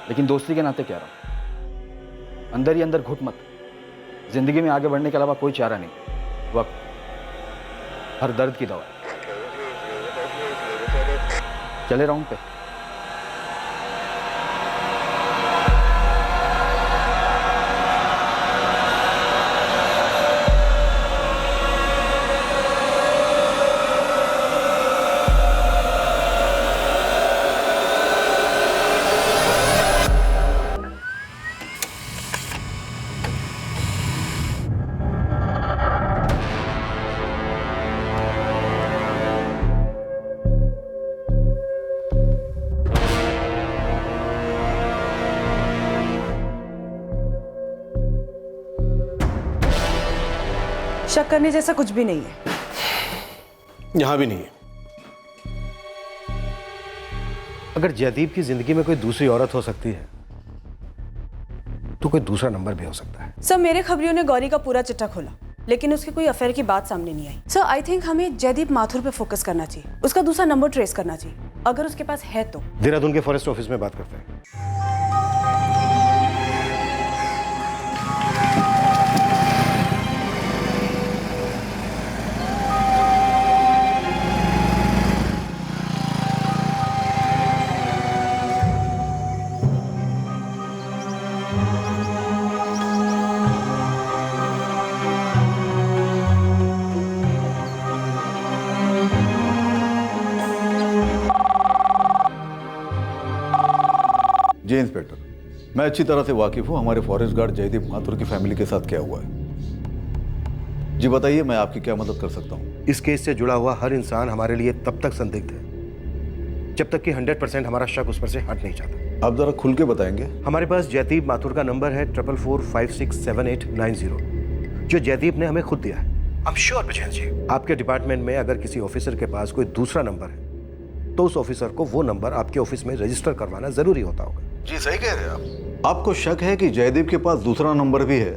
लेकिन दोस्ती के नाते कह रहा हूं, अंदर ही अंदर घुट मत। जिंदगी में आगे बढ़ने के अलावा कोई चारा नहीं। वक्त हर दर्द की दवा। चले राउंड पे।
शक करने जैसा कुछ भी नहीं है।
यहां भी नहीं है। अगर जयदीप की जिंदगी में कोई दूसरी औरत हो सकती है तो कोई दूसरा नंबर भी हो सकता है।
सर, मेरे खबरियों ने गौरी का पूरा चिट्ठा खोला लेकिन उसके कोई अफेयर की बात सामने नहीं आई। सर, आई थिंक हमें जयदीप माथुर पे फोकस करना चाहिए, उसका दूसरा नंबर ट्रेस करना चाहिए, अगर उसके पास है तो।
देहरादून के फॉरेस्ट ऑफिस में बात करते हैं।
मैं अच्छी तरह से वाकिफ हूँ हमारे फॉरेस्ट गार्ड जयदीप माथुर की फैमिली के साथ क्या हुआ है। जी बताइए, मैं आपकी क्या मदद कर सकता हूँ।
इस केस से जुड़ा हुआ हर इंसान हमारे लिए तब तक संदिग्ध है जब तक कि 100% हमारा शक उस पर से हट नहीं जाता।
आप जरा खुल के बताएंगे।
हमारे पास जयदीप माथुर का नंबर है 44456789 जो जयदीप ने हमें खुद दिया है। I'm sure विजय जी, आपके डिपार्टमेंट में अगर किसी ऑफिसर के पास कोई दूसरा नंबर है तो उस ऑफिसर को वो नंबर आपके ऑफिस में रजिस्टर करवाना जरूरी होता होगा।
जी सही कह रहे हैं आप। आपको शक है कि जयदीप के पास दूसरा नंबर भी है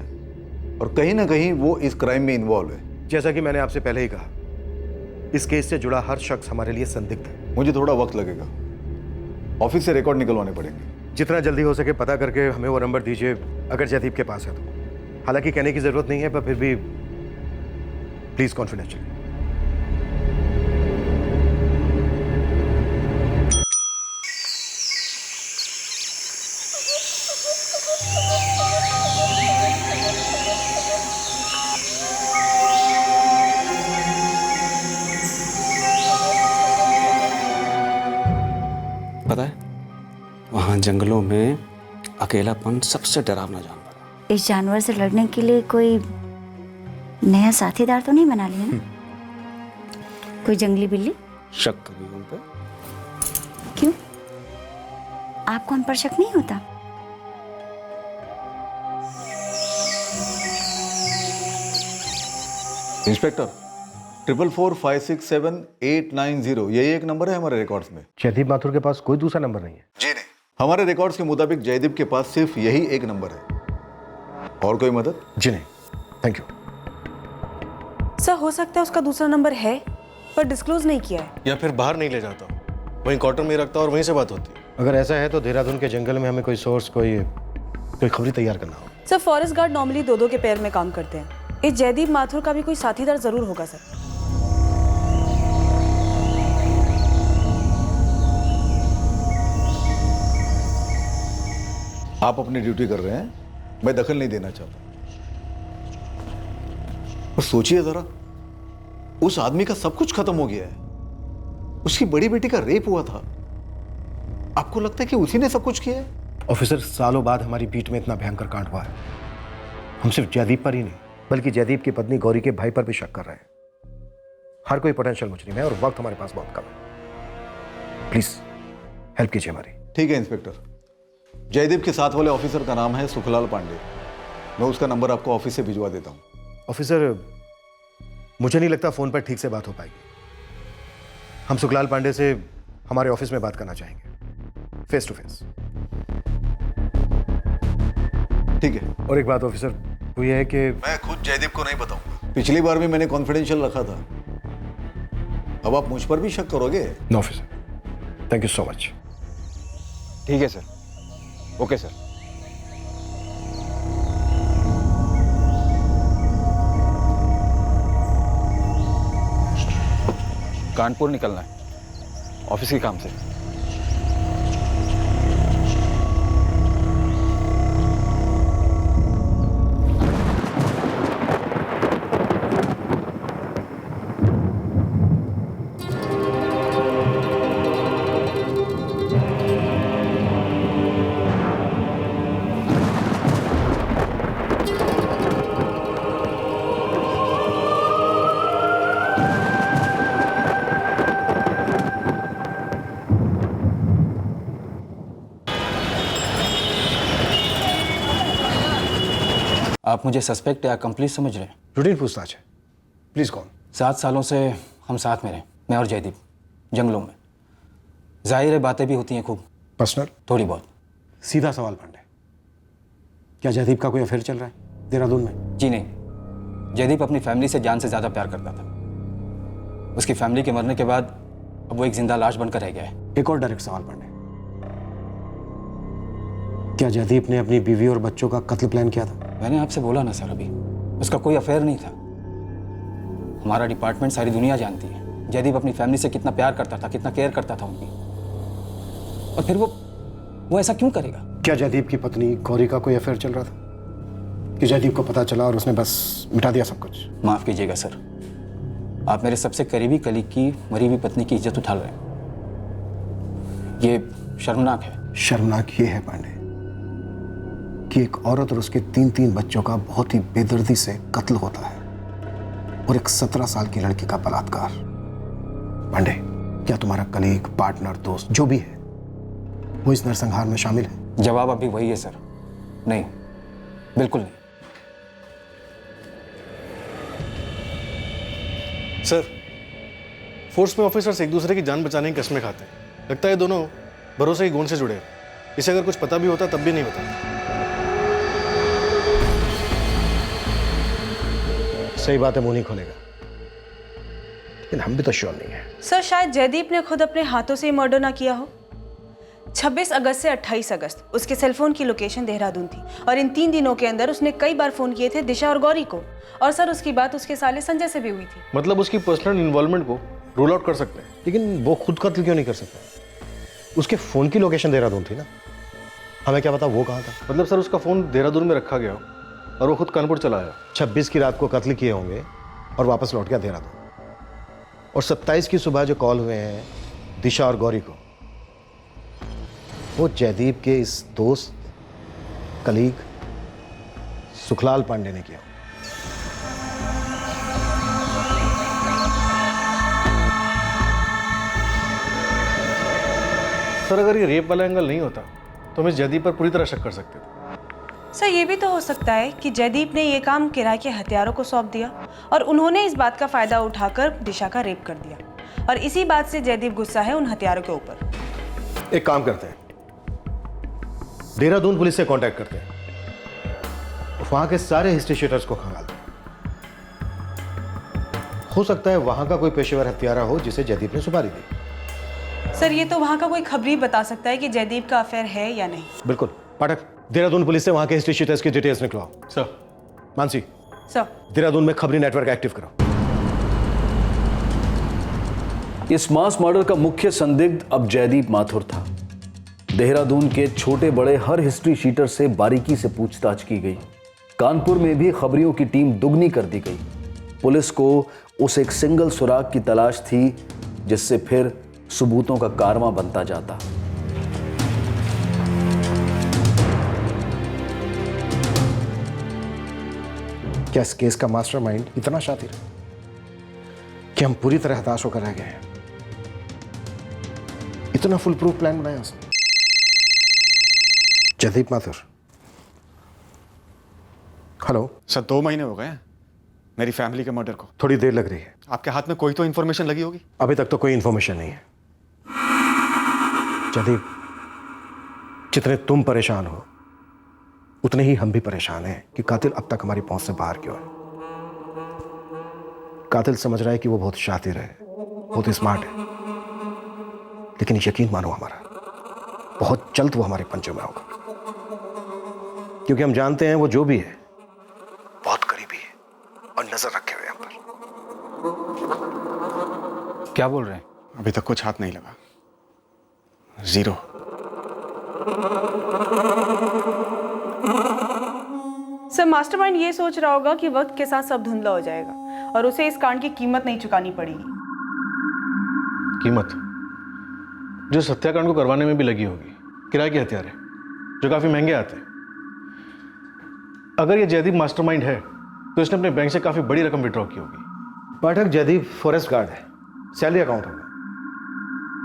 और कहीं ना कहीं वो इस क्राइम में इन्वॉल्व है।
जैसा कि मैंने आपसे पहले ही कहा, इस केस से जुड़ा हर शख्स हमारे लिए संदिग्ध है।
मुझे थोड़ा वक्त लगेगा, ऑफिस से रिकॉर्ड निकलवाने पड़ेंगे।
जितना जल्दी हो सके पता करके हमें वो नंबर दीजिए अगर जयदीप के पास है तो। हालांकि कहने की जरूरत नहीं है पर फिर भी प्लीज कॉन्फिडेंशियल।
पता है, वहां जंगलों में अकेलापन सबसे डरावना जानवर।
इस जानवर से लड़ने के लिए कोई नया साथीदार तो नहीं बना लिया ना? कोई जंगली बिल्ली?
शक कभी उन पर?
क्यों, आपको हम पर शक नहीं होता?
इंस्पेक्टर, 44456789 यही एक नंबर है हमारे रिकॉर्ड्स में।
जयदीप माथुर के पास कोई दूसरा नंबर नहीं है?
जी नहीं, हमारे रिकॉर्ड्स के मुताबिक जयदीप के पास सिर्फ यही एक नंबर है। और कोई मदद?
जी नहीं, थैंक यू।
सर, हो सकता है उसका दूसरा नंबर है पर डिस्क्लोज नहीं किया है।
या फिर बाहर नहीं ले जाता, वहीं क्वार्टर में रखता और वहीं से बात होती है।
अगर ऐसा है तो देहरादून के जंगल में हमें कोई सोर्स, कोई खबरी तैयार करना होगा।
सर, फॉरेस्ट गार्ड नॉर्मली दो के पेयर में काम करते हैं। इस जयदीप माथुर का भी कोई साथीदार जरूर होगा सर।
आप अपनी ड्यूटी कर रहे हैं, मैं दखल नहीं देना चाहता। बस सोचिए जरा, उस आदमी का सब कुछ खत्म हो गया है। उसकी बड़ी बेटी का रेप हुआ था, आपको लगता है कि उसी ने सब कुछ किया है?
ऑफिसर, सालों बाद हमारी बीट में इतना भयंकर कांड हुआ है। हम सिर्फ जयदीप पर ही नहीं बल्कि जयदीप की पत्नी गौरी के भाई पर भी शक कर रहे हैं। हर कोई पोटेंशियल मुजरिम है और वक्त हमारे पास बहुत कम है। प्लीज हेल्प कीजिए हमारी।
ठीक है इंस्पेक्टर, जयदीप के साथ वाले ऑफिसर का नाम है सुखलाल पांडे। मैं उसका नंबर आपको ऑफिस से भिजवा देता हूँ।
ऑफिसर, मुझे नहीं लगता फोन पर ठीक से बात हो पाएगी। हम सुखलाल पांडे से हमारे ऑफिस में बात करना चाहेंगे, फेस टू फेस।
ठीक है।
और एक बात ऑफिसर, वो ये है कि
मैं खुद जयदीप को नहीं बताऊंगा। पिछली बार भी मैंने कॉन्फिडेंशियल रखा था, अब आप मुझ पर भी शक करोगे?
No officer, thank you so much.
ठीक है सर, ओके सर। कानपुर निकलना है ऑफिस के काम से।
आप मुझे सस्पेक्ट या कंप्लीट समझ रहे हैं?
रूटीन पूछताछ है। प्लीज कौन?
7 सालों से हम साथ में रहे, मैं और जयदीप, जंगलों में। जाहिर है बातें भी होती हैं खूब।
पर्सनल?
थोड़ी बहुत।
सीधा सवाल पांडे, क्या जयदीप का कोई अफेयर चल रहा है देहरादून में?
जी नहीं, जयदीप अपनी फैमिली से जान से ज़्यादा प्यार करता था। उसकी फैमिली के मरने के बाद अब वो एक जिंदा लाश बनकर रह गया है।
एक और डायरेक्ट सवाल पांडे, क्या जयदीप ने अपनी बीवी और बच्चों का कत्ल प्लान किया था?
मैंने आपसे बोला ना सर, अभी उसका कोई अफेयर नहीं था। हमारा डिपार्टमेंट सारी दुनिया जानती है जयदीप अपनी फैमिली से कितना प्यार करता था, कितना केयर करता था उनकी। और फिर वो ऐसा क्यों करेगा?
क्या जयदीप की पत्नी गौरी का कोई अफेयर चल रहा था कि जयदीप को पता चला और उसने बस मिटा दिया सब कुछ?
माफ़ कीजिएगा सर, आप मेरे सबसे करीबी कलीग की मरी हुई पत्नी की इज्जत उछाल रहे हैं। ये शर्मनाक है।
शर्मनाक ये है पांडे
कि एक औरत और उसके 3 बच्चों का बहुत ही बेदर्दी से कत्ल होता है और एक 17 साल की लड़की का बलात्कार। पांडे, क्या तुम्हारा कलीग, पार्टनर, दोस्त जो भी है वो इस नरसंहार में शामिल है?
जवाब अभी वही है सर, नहीं, बिल्कुल नहीं।
सर, फोर्स में ऑफिसर्स एक दूसरे की जान बचाने की कस्में खाते हैं। लगता है दोनों भरोसे की गोंद से जुड़े हैं। इसे अगर कुछ पता भी होता तब भी नहीं बताता।
सही बात है, मुंह नहीं खोलेगा, लेकिन हम भी तो श्योर नहीं है।
सर, शायद जयदीप ने खुद अपने हाथों से मर्डर ना किया हो। 26 अगस्त से 28 अगस्त उसके सेलफोन की लोकेशन देहरादून थी और इन 3 दिनों के अंदर उसने कई बार फोन किए थे दिशा और गौरी को। और सर, उसकी बात उसके साले संजय से भी हुई थी।
मतलब उसकी पर्सनल इन्वॉल्वमेंट को रूल आउट कर सकते हैं।
लेकिन वो खुद कत्ल क्यों नहीं कर सकता? उसके फोन की लोकेशन देहरादून थी ना, हमें क्या पता वो कहाँ था।
मतलब सर, उसका फोन देहरादून में रखा गया हो और वो खुद कानपुर चला आया।
26 की रात को कत्ल किए होंगे और वापस लौट गया देहरादून। और 27 की सुबह जो कॉल हुए हैं दिशा और गौरी को, वो जयदीप के इस दोस्त, कलीग सुखलाल पांडे ने किया।
सर, अगर ये रेप वाला एंगल नहीं होता तो हम इस जयदीप पर पूरी तरह शक कर सकते थे।
सर, ये भी तो हो सकता है कि जयदीप ने ये काम किराए के हथियारों को सौंप दिया और उन्होंने इस बात का फायदा उठाकर दिशा का रेप कर दिया और इसी बात से जयदीप गुस्सा है उन हथियारों के ऊपर।
एक काम करते हैं, देहरादून पुलिस से कांटेक्ट करते हैं, वहां के सारे हिस्ट्री शीटर्स को खंगाल दें। हो सकता है वहां का कोई पेशेवर हत्यारा हो जिसे जयदीप ने सुपारी दी।
सर, ये तो वहाँ का कोई खबरी बता सकता है कि जयदीप का अफेयर है या नहीं।
बिल्कुल। पाठक, देहरादून पुलिस से वहां के हिस्ट्री शीटर्स की डिटेल्स निकलवाओ।
सर।
मानसी,
सर,
देहरादून में खबरी नेटवर्क एक्टिव करो।
इस मास मर्डर का मुख्य संदिग्ध अब जयदीप माथुर था। देहरादून के छोटे बड़े हर हिस्ट्री शीटर से बारीकी से पूछताछ की गई। कानपुर में भी खबरियों की टीम दुगनी कर दी गई। पुलिस को उस एक सिंगल सुराग की तलाश थी जिससे फिर सबूतों का कारवां बनता जाता।
क्या इस केस का मास्टरमाइंड इतना शातिर है कि हम पूरी तरह हताश होकर रह गए हैं? इतना फुल प्रूफ प्लान बनाया उसने। Jaideep Mathur, hello
sir. 2 महीने हो गए हैं मेरी फैमिली के मर्डर को।
थोड़ी देर लग रही है।
आपके हाथ में कोई तो इन्फॉर्मेशन लगी होगी।
अभी तक तो कोई इन्फॉर्मेशन नहीं है। जयदीप, जितने तुम परेशान हो उतने ही हम भी परेशान हैं कि कातिल अब तक हमारी पहुंच से बाहर क्यों है। कातिल समझ रहा है कि वो बहुत शातिर है, बहुत स्मार्ट है, लेकिन यकीन मानो हमारा, बहुत जल्द वो हमारे पंजे में होगा। क्योंकि हम जानते हैं वो जो भी है बहुत करीबी है और नजर रखे हुए हम पर।
क्या बोल रहे हैं?
अभी तक कुछ हाथ नहीं लगा, 0।
सर, मास्टरमाइंड ये सोच रहा होगा कि वक्त के साथ सब धुंधला हो जाएगा और उसे इस कांड की कीमत नहीं चुकानी पड़ेगी।
कीमत जो इस हत्याकांड को करवाने में भी लगी होगी। किराए के हथियार है जो काफी महंगे आते हैं। अगर ये जयदीप मास्टरमाइंड है तो इसने अपने बैंक से काफी बड़ी रकम विड्रॉ की होगी।
पाठक, जयदीप फॉरेस्ट गार्ड है, सैलरी अकाउंट होगा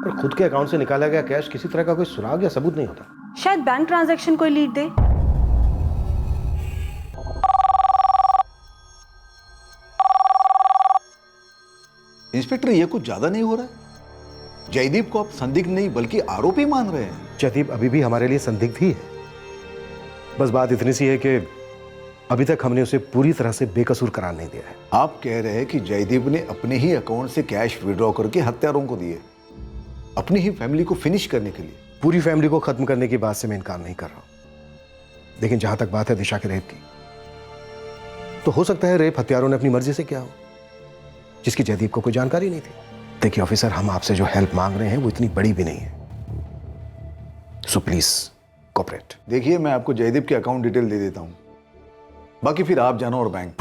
और खुद के अकाउंट से निकाला गया कैश किसी तरह का कोई सुराग या सबूत नहीं होता।
शायद बैंक ट्रांजैक्शन कोई लीड दे।
इंस्पेक्टर, ये कुछ ज्यादा नहीं हो रहा है? जयदीप को आप संदिग्ध नहीं बल्कि आरोपी मान रहे हैं।
जयदीप अभी भी हमारे लिए संदिग्ध ही है। बस बात इतनी सी है कि अभी तक हमने उसे पूरी तरह से बेकसूर करार नहीं दिया है।
आप कह रहे हैं कि जयदीप ने अपने ही अकाउंट से कैश विड्रॉ करके हत्यारों को दिए, अपनी ही फैमिली को फिनिश करने के लिए।
पूरी फैमिली को खत्म करने की बात से मैं इनकार नहीं कर रहा हूं, लेकिन जहां तक बात है दिशा के रेप की, तो हो सकता है रेप हत्यारों ने अपनी मर्जी से किया हो, जिसकी जयदीप को कोई जानकारी नहीं थी। देखिए ऑफिसर, हम आपसे जो हेल्प मांग रहे हैं वो इतनी बड़ी भी नहीं है, सो प्लीज कोऑपरेट।
देखिए, मैं आपको जयदीप के अकाउंट डिटेल दे देता हूं, बाकी फिर आप जानो और बैंक।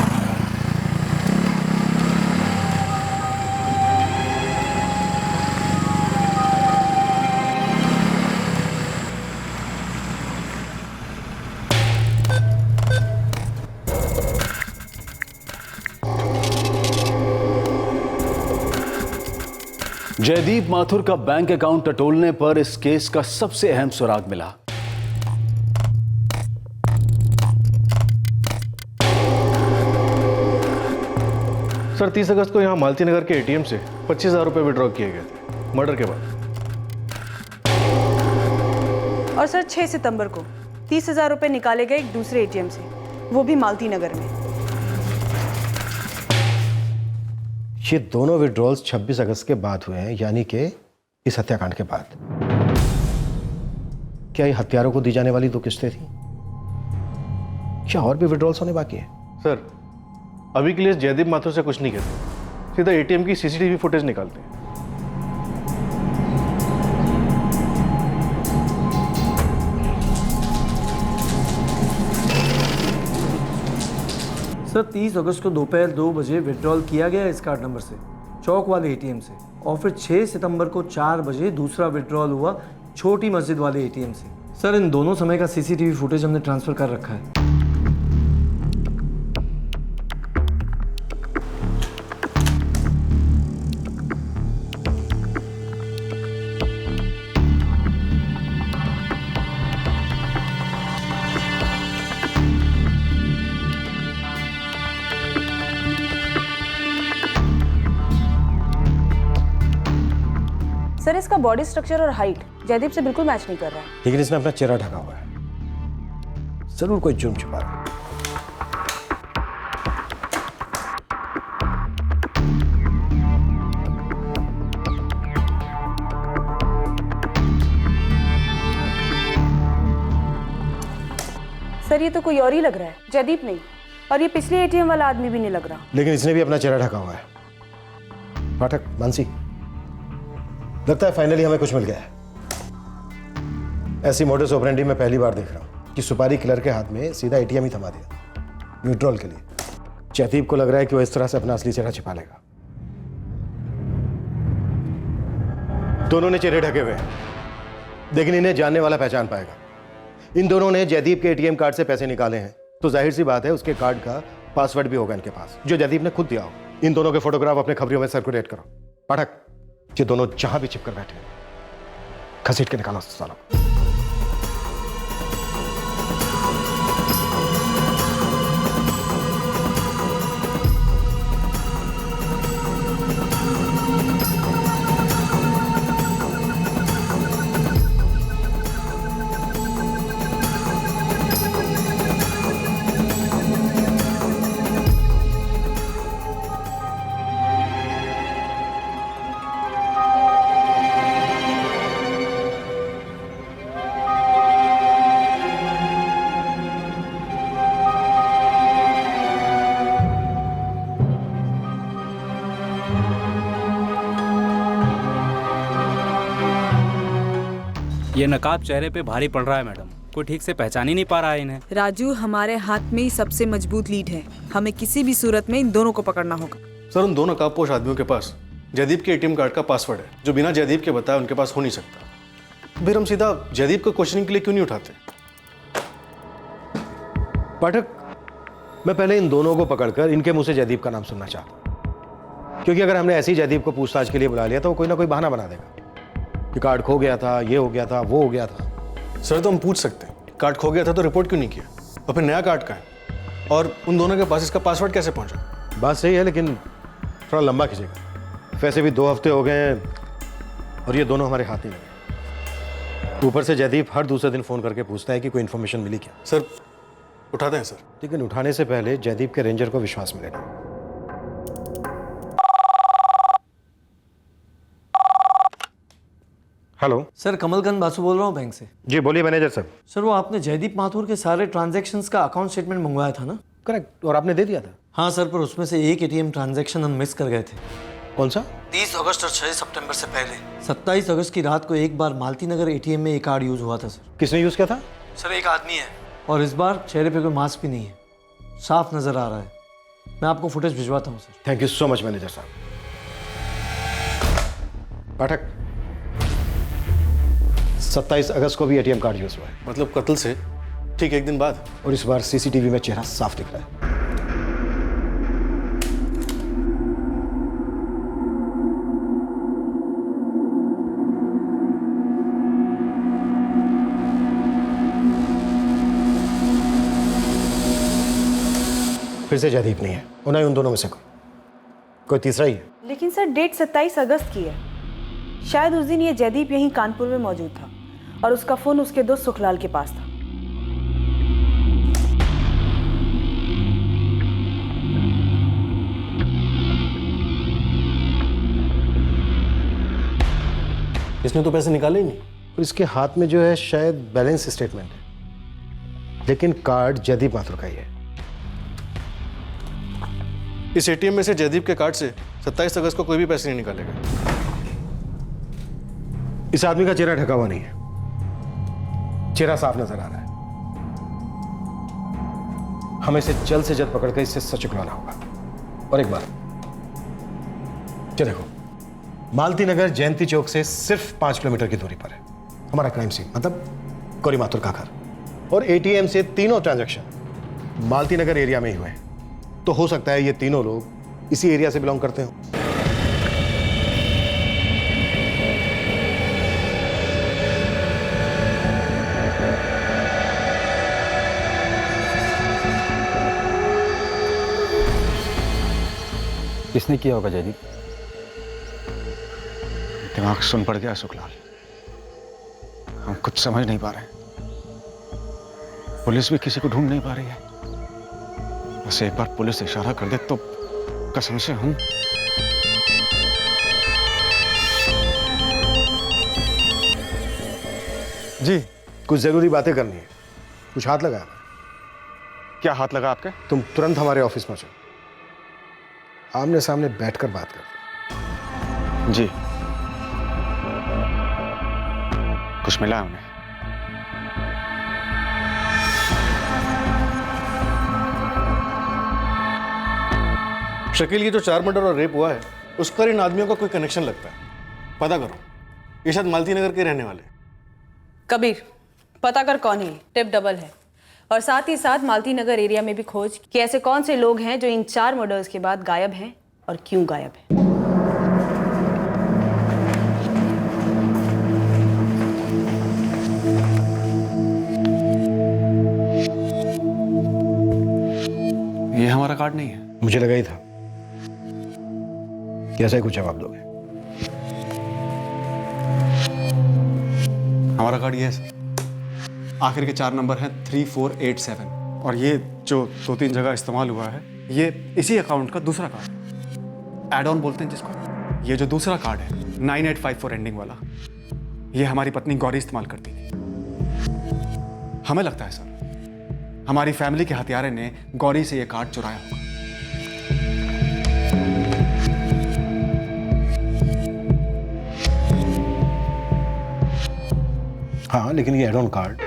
जयदीप माथुर का बैंक अकाउंट टटोलने पर इस केस का सबसे अहम सुराग मिला।
सर 30 अगस्त को यहाँ मालती नगर के एटीएम से 25,000 रुपये विड्रॉ किए गए थे मर्डर के बाद।
और सर 6 सितंबर को 30,000 रुपए निकाले गए एक दूसरे एटीएम से, वो भी मालती नगर में।
ये दोनों विड्रॉल्स 26 अगस्त के बाद हुए हैं, यानी कि इस हत्याकांड के बाद। क्या ये हत्यारों को दी जाने वाली 2 किस्तें थी? क्या और भी विड्रॉल्स होने बाकी है?
सर अभी के लिए जयदीप माथुर से कुछ नहीं कहते, सीधा एटीएम की सीसीटीवी फुटेज निकालते हैं।
सर 30 अगस्त को दोपहर 2 बजे विड्रॉल किया गया इस कार्ड नंबर से, चौक वाले एटीएम से, और फिर 6 सितंबर को 4 बजे दूसरा विड्रॉल हुआ छोटी मस्जिद वाले एटीएम से। सर इन दोनों समय का सीसीटीवी फुटेज हमने ट्रांसफर कर रखा है।
सर इसका बॉडी स्ट्रक्चर और हाइट जयदीप से बिल्कुल मैच नहीं कर रहा है।
लेकिन इसने अपना चेहरा ढका हुआ है, जरूर कोई जुर्म छुपा रहा है।
सर ये तो कोई और ही लग रहा है, जयदीप नहीं। और ये पिछले एटीएम वाला आदमी भी नहीं लग रहा।
लेकिन इसने भी अपना चेहरा ढका हुआ है। पाठक, मानसी, लगता है फाइनली हमें कुछ मिल गया है। ऐसी मोडस ऑपरेंडी मैं पहली बार देख रहा हूं कि सुपारी किलर के हाथ में सीधा एटीएम ही थमा दिया विड्रॉल के लिए। जयदीप को लग रहा है कि वो इस तरह से अपना असली चेहरा छिपा लेगा। दोनों ने चेहरे ढके हुए हैं, लेकिन इन्हें जानने वाला पहचान पाएगा। इन दोनों ने जयदीप के एटीएम कार्ड से पैसे निकाले हैं, तो जाहिर सी बात है उसके कार्ड का पासवर्ड भी होगा इनके पास, जो जयदीप ने खुद दिया हो। इन दोनों के फोटोग्राफ अपने खबरियों में सर्कुलेट करो। पाठक, ये दोनों जहां भी चिपकर बैठे हैं, घसीट के निकालो सालों को।
ये नकाब चेहरे पे भारी पड़ रहा है मैडम, कोई ठीक से पहचान ही नहीं पा रहा है इन्हें।
राजू, हमारे हाथ में ही सबसे मजबूत लीड है, हमें किसी भी सूरत में इन दोनों को पकड़ना होगा।
सर उन दोनों नकाबपोश आदमियों के पास जयदीप के एटीएम कार्ड का पासवर्ड है, जो बिना जयदीप के बताए उनके पास हो नहीं सकता। फिर हम सीधा जयदीप को क्वेश्चनिंग के लिए क्यों नहीं उठाते?
पाठक, मैं पहले इन दोनों को पकड़कर इनके मुंह से जयदीप का नाम सुनना चाहता हूं, क्योंकि अगर हमने ऐसे ही जयदीप को पूछताछ के लिए बुला लिया तो वो कोई ना कोई बहाना बना देगा कि कार्ड खो गया था, ये हो गया था, वो हो गया था।
सर तो हम पूछ सकते हैं, कार्ड खो गया था तो रिपोर्ट क्यों नहीं किया, और फिर नया कार्ड का है, और उन दोनों के पास इसका पासवर्ड कैसे पहुंचा?
बात सही है, लेकिन थोड़ा लंबा खींचेगा। वैसे भी 2 हफ्ते हो गए हैं और ये दोनों हमारे हाथ नहीं लगे। ऊपर से जयदीप हर दूसरे दिन फोन करके पूछता है कि कोई इन्फॉर्मेशन मिली क्या।
सर उठाते हैं सर।
लेकिन उठाने से पहले जयदीप के रेंजर को विश्वास मिलेगा। हेलो
सर, कमलकांत बासु बोल रहा हूँ बैंक से।
जी बोलिए मैनेजर साहब।
सर वो आपने जयदीप माथुर के सारे ट्रांजैक्शंस का अकाउंट स्टेटमेंट मंगवाया था ना?
करेक्ट, और आपने दे दिया था?
हाँ सर, पर उसमें से एक एटीएम ट्रांजैक्शन हम मिस कर गए थे।
कौन सा?
30 अगस्त और 6 सितंबर से पहले 27 अगस्त की रात को एक बार मालती नगर एटीएम में एक कार्ड यूज हुआ था सर।
किसने यूज किया था?
सर एक आदमी है, और इस बार चेहरे पे कोई मास्क भी नहीं है, साफ नजर आ रहा है। मैं आपको फुटेज भिजवाता हूँ sir.
Thank you so much manager साहब। पाठक, 27 अगस्त को भी एटीएम कार्ड यूज हुआ है।
मतलब कत्ल से ठीक 1 दिन बाद?
और इस बार सीसीटीवी में चेहरा साफ दिख रहा है। फिर से जयदीप नहीं है, उन्हें उन दोनों में से कोई तीसरा ही है।
लेकिन सर डेट 27 अगस्त की है। शायद उस दिन ये जयदीप यहीं कानपुर में मौजूद था और उसका फोन उसके दोस्त सुखलाल के पास था।
इसने तो पैसे निकाले ही नहीं।
और इसके हाथ में जो है शायद बैलेंस स्टेटमेंट है, लेकिन कार्ड जयदीप माथुर का ही है।
इस एटीएम में से जयदीप के कार्ड से 27 अगस्त को कोई भी पैसे नहीं निकालेगा।
इस आदमी का चेहरा ढका हुआ नहीं है, चेहरा साफ नजर आ रहा है। हमें इसे जल्द से जल्द पकड़कर इससे सच उगलाना होगा। और एक बात, ये देखो, मालती नगर जयंती चौक से सिर्फ 5 किलोमीटर की दूरी पर है हमारा क्राइम सीन, मतलब गौरी माथुर का घर। और एटीएम से तीनों ट्रांजैक्शन मालती नगर एरिया में ही हुए हैं। तो हो सकता है ये तीनों लोग इसी एरिया से बिलोंग करते हो।
किसने किया होगा जयदीप?
दिमाग सुन पड़ गया सुखलाल, हम कुछ समझ नहीं पा रहे। पुलिस भी किसी को ढूंढ नहीं पा रही है। बस एक बार पुलिस इशारा कर दे तो कसम से हम
जी कुछ जरूरी बातें करनी है। कुछ हाथ लगाया?
क्या हाथ लगा आपके?
तुम तुरंत हमारे ऑफिस में चलो, आमने सामने बैठकर बात करते।
जी कुछ मिला उन्हें?
शकील की जो 4 मर्डर और रेप हुआ है उसका इन आदमियों का कोई कनेक्शन लगता है। पता करो, ये शायद मालती नगर के रहने वाले।
कबीर, पता कर कौन है, टिप डबल है। और साथ ही साथ मालती नगर एरिया में भी खोज कि ऐसे कौन से लोग हैं जो इन 4 मर्डर्स के बाद गायब हैं और क्यों गायब हैं।
ये हमारा कार्ड नहीं है।
मुझे लगा ही था कि ऐसा ही कुछ जवाब दोगे।
हमारा कार्ड ये है सर, आखिर के 4 नंबर हैं 3487 और ये जो 2-3 जगह इस्तेमाल हुआ है ये इसी अकाउंट का दूसरा कार्ड है, एड ऑन बोलते हैं जिसको। ये जो दूसरा कार्ड है 9854 एंडिंग वाला, ये हमारी पत्नी गौरी इस्तेमाल करती थी। हमें लगता है सर हमारी फैमिली के हत्यारे ने गौरी से ये कार्ड चुराया होगा।
हाँ, लेकिन ये एड ऑन कार्ड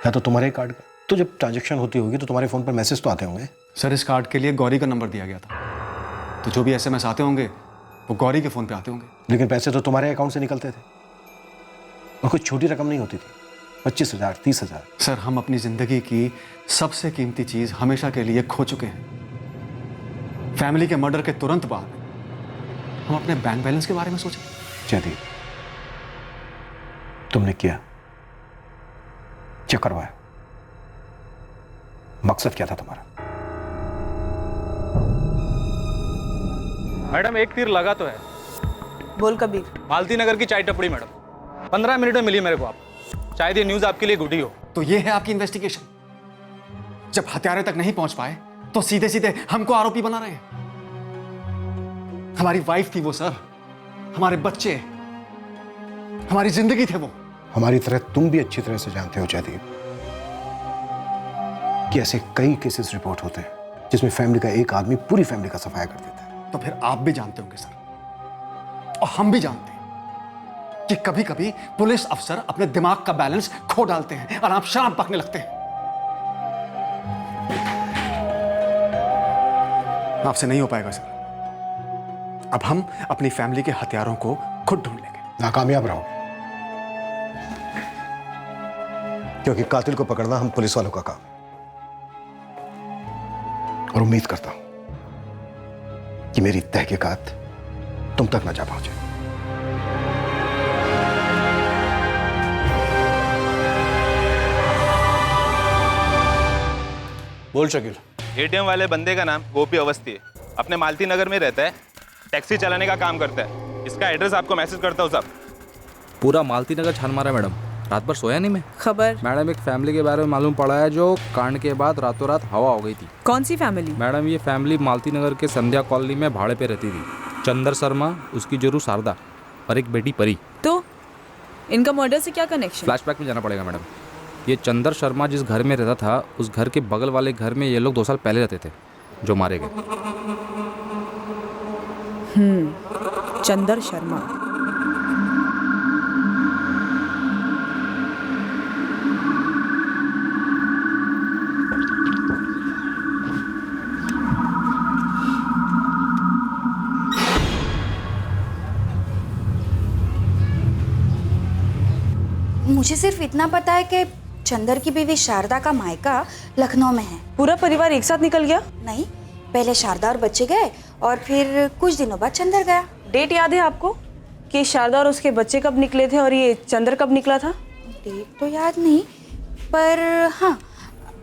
है तो तुम्हारे कार्ड का। तो जब ट्रांजैक्शन होती होगी तो तुम्हारे फोन पर मैसेज तो आते होंगे।
सर इस कार्ड के लिए गौरी का नंबर दिया गया था, तो जो भी एसएमएस आते होंगे वो गौरी के फोन पे आते होंगे।
लेकिन पैसे तो तुम्हारे अकाउंट से निकलते थे और कोई छोटी रकम नहीं होती थी, 25,000 30,000।
सर हम अपनी जिंदगी की सबसे कीमती चीज हमेशा के लिए खो चुके हैं। फैमिली के मर्डर के तुरंत बाद हम अपने बैंक बैलेंस के बारे में सोचे।
जयदीप, तुमने किया, क्या करवाया, मकसद क्या था तुम्हारा?
मैडम एक तीर लगा तो है।
बोल कबीर।
मालती नगर की चाय टपड़ी मैडम, 15 मिनट में मिली मेरे को आप। शायद ये न्यूज आपके लिए गुड ही हो।
तो ये है आपकी इन्वेस्टिगेशन? जब हत्यारे तक नहीं पहुंच पाए तो सीधे सीधे हमको आरोपी बना रहे हैं। हमारी वाइफ थी वो सर, हमारे बच्चे, हमारी जिंदगी थे वो।
हमारी तरह तुम भी अच्छी तरह से जानते हो जयदीप कि ऐसे कई केसेस रिपोर्ट होते हैं जिसमें फैमिली का एक आदमी पूरी फैमिली का सफाया कर देता है।
तो फिर आप भी जानते होंगे सर, और हम भी जानते हैं कि कभी कभी पुलिस अफसर अपने दिमाग का बैलेंस खो डालते हैं और आप शराब पकने लगते हैं। आपसे नहीं हो पाएगा सर। अब हम अपनी फैमिली के हथियारों को खुद ढूंढ लेंगे।
नाकामयाब रहोगे, क्योंकि कातिल को पकड़ना हम पुलिस वालों का काम है। और उम्मीद करता हूं कि मेरी तहकीकात तुम तक न जा पहुंचे।
बोल शकील।
एटीएम वाले बंदे का नाम गोपी अवस्थी है, अपने मालती नगर में रहता है, टैक्सी चलाने का काम करता है। इसका एड्रेस आपको मैसेज करता हूँ साहब।
पूरा मालती नगर छान मारा मैडम, रात भर सोया नहीं मैं।
खबर
मैडम एक फैमिली के बारे में मालूम पड़ा है जो कांड के बाद रातों रात हवा हो गई थी।
कौन सी फैमिली?
मैडम ये फैमिली मालती नगर के संध्या कॉलोनी में भाड़े पे रहती थी। चंदर शर्मा, उसकी जोरू शारदा और एक बेटी परी।
तो इनका मर्डर से क्या कनेक्शन?
फ्लैशबैक में जाना पड़ेगा मैडम। ये चंदर शर्मा जिस घर में रहता था उस घर के बगल वाले घर में ये लोग 2 साल पहले रहते थे जो मारे गए।
चंदर शर्मा।
मुझे सिर्फ इतना पता है कि चंदर की बीवी शारदा का मायका लखनऊ में है।
पूरा परिवार एक साथ निकल गया?
नहीं, पहले शारदा और बच्चे गए और फिर कुछ दिनों बाद चंदर गया।
डेट याद है आपको कि शारदा और उसके बच्चे कब निकले थे और ये चंदर कब निकला था?
डेट तो याद नहीं, पर हाँ,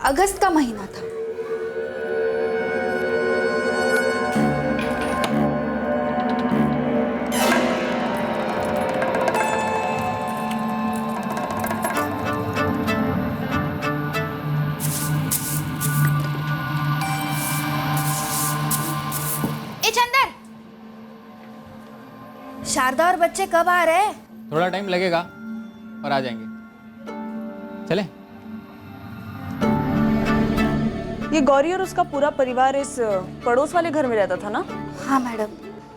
अगस्त का महीना था। शारदा और बच्चे कब आ रहे हैं?
थोड़ा टाइम लगेगा और आ जाएंगे। चले?
ये गौरी और उसका पूरा परिवार इस पड़ोस वाले घर में रहता था ना?
हाँ मैडम।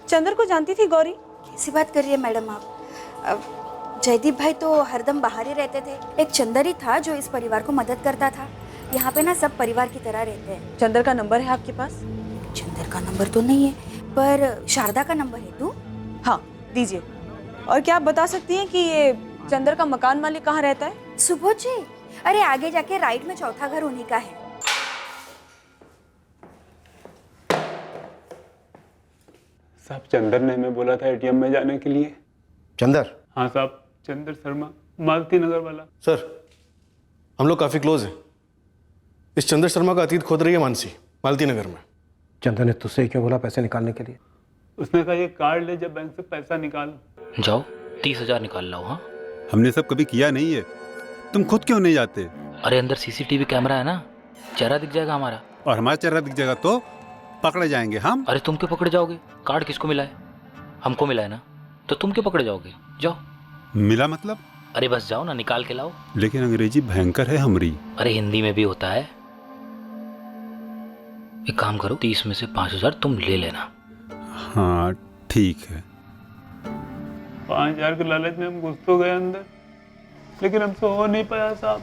चंदर को जानती थी गौरी?
कैसी बात कर रही है मैडम आप? जयदीप भाई तो हरदम बाहर ही रहते थे। एक चंदर ही था जो इस परिवार को मदद करता था। यहाँ पे ना सब परिवार की तरह रहते हैं।
चंदर का नंबर है आपके पास?
चंदर का नंबर तो नहीं है, पर शारदा का नंबर है। तू?
हाँ दीजिए। और क्या आप बता सकती हैं कि ये चंदर का मकान मालिक कहाँ रहता है?
सुबोध जी, अरे आगे जाके राइट में चौथा घर उन्हीं का है।
साहब चंदर ने हमें बोला था एटीएम में जाने के लिए।
चंदर?
हाँ साहब, चंदर शर्मा, मालती नगर वाला।
सर हम लोग काफ़ी क्लोज हैं। इस चंदर शर्मा का अतीत खोद रही है मानसी, मालती नगर में।
चंदर ने तुझसे क्यों बोला पैसे निकालने के लिए?
उसने कहा ये कार्ड ले, जब बैंक से पैसा निकाल।
जाओ 30,000 निकाल लाओ। हाँ
हमने सब कभी किया नहीं है, तुम खुद क्यों नहीं जाते?
अरे अंदर सीसीटीवी कैमरा है ना, चेहरा दिख जाएगा हमारा।
और हमारा चेहरा दिख जाएगा तो पकड़े जाएंगे हम।
अरे तुम क्यों पकड़े जाओगे? कार्ड किसको मिला है? हमको मिला है ना, तो तुम क्यों पकड़े जाओगे? जाओ।
मिला मतलब?
अरे बस जाओ ना, निकाल के लाओ।
लेकिन अंग्रेजी भयंकर है हमारी।
अरे हिंदी में भी होता है। एक काम करो, 30 में से 5,000 तुम ले लेना।
हाँ ठीक है।
5,000 के लालच में हम घुस तो गए अंदर, लेकिन हमसे हो नहीं पाया साहब।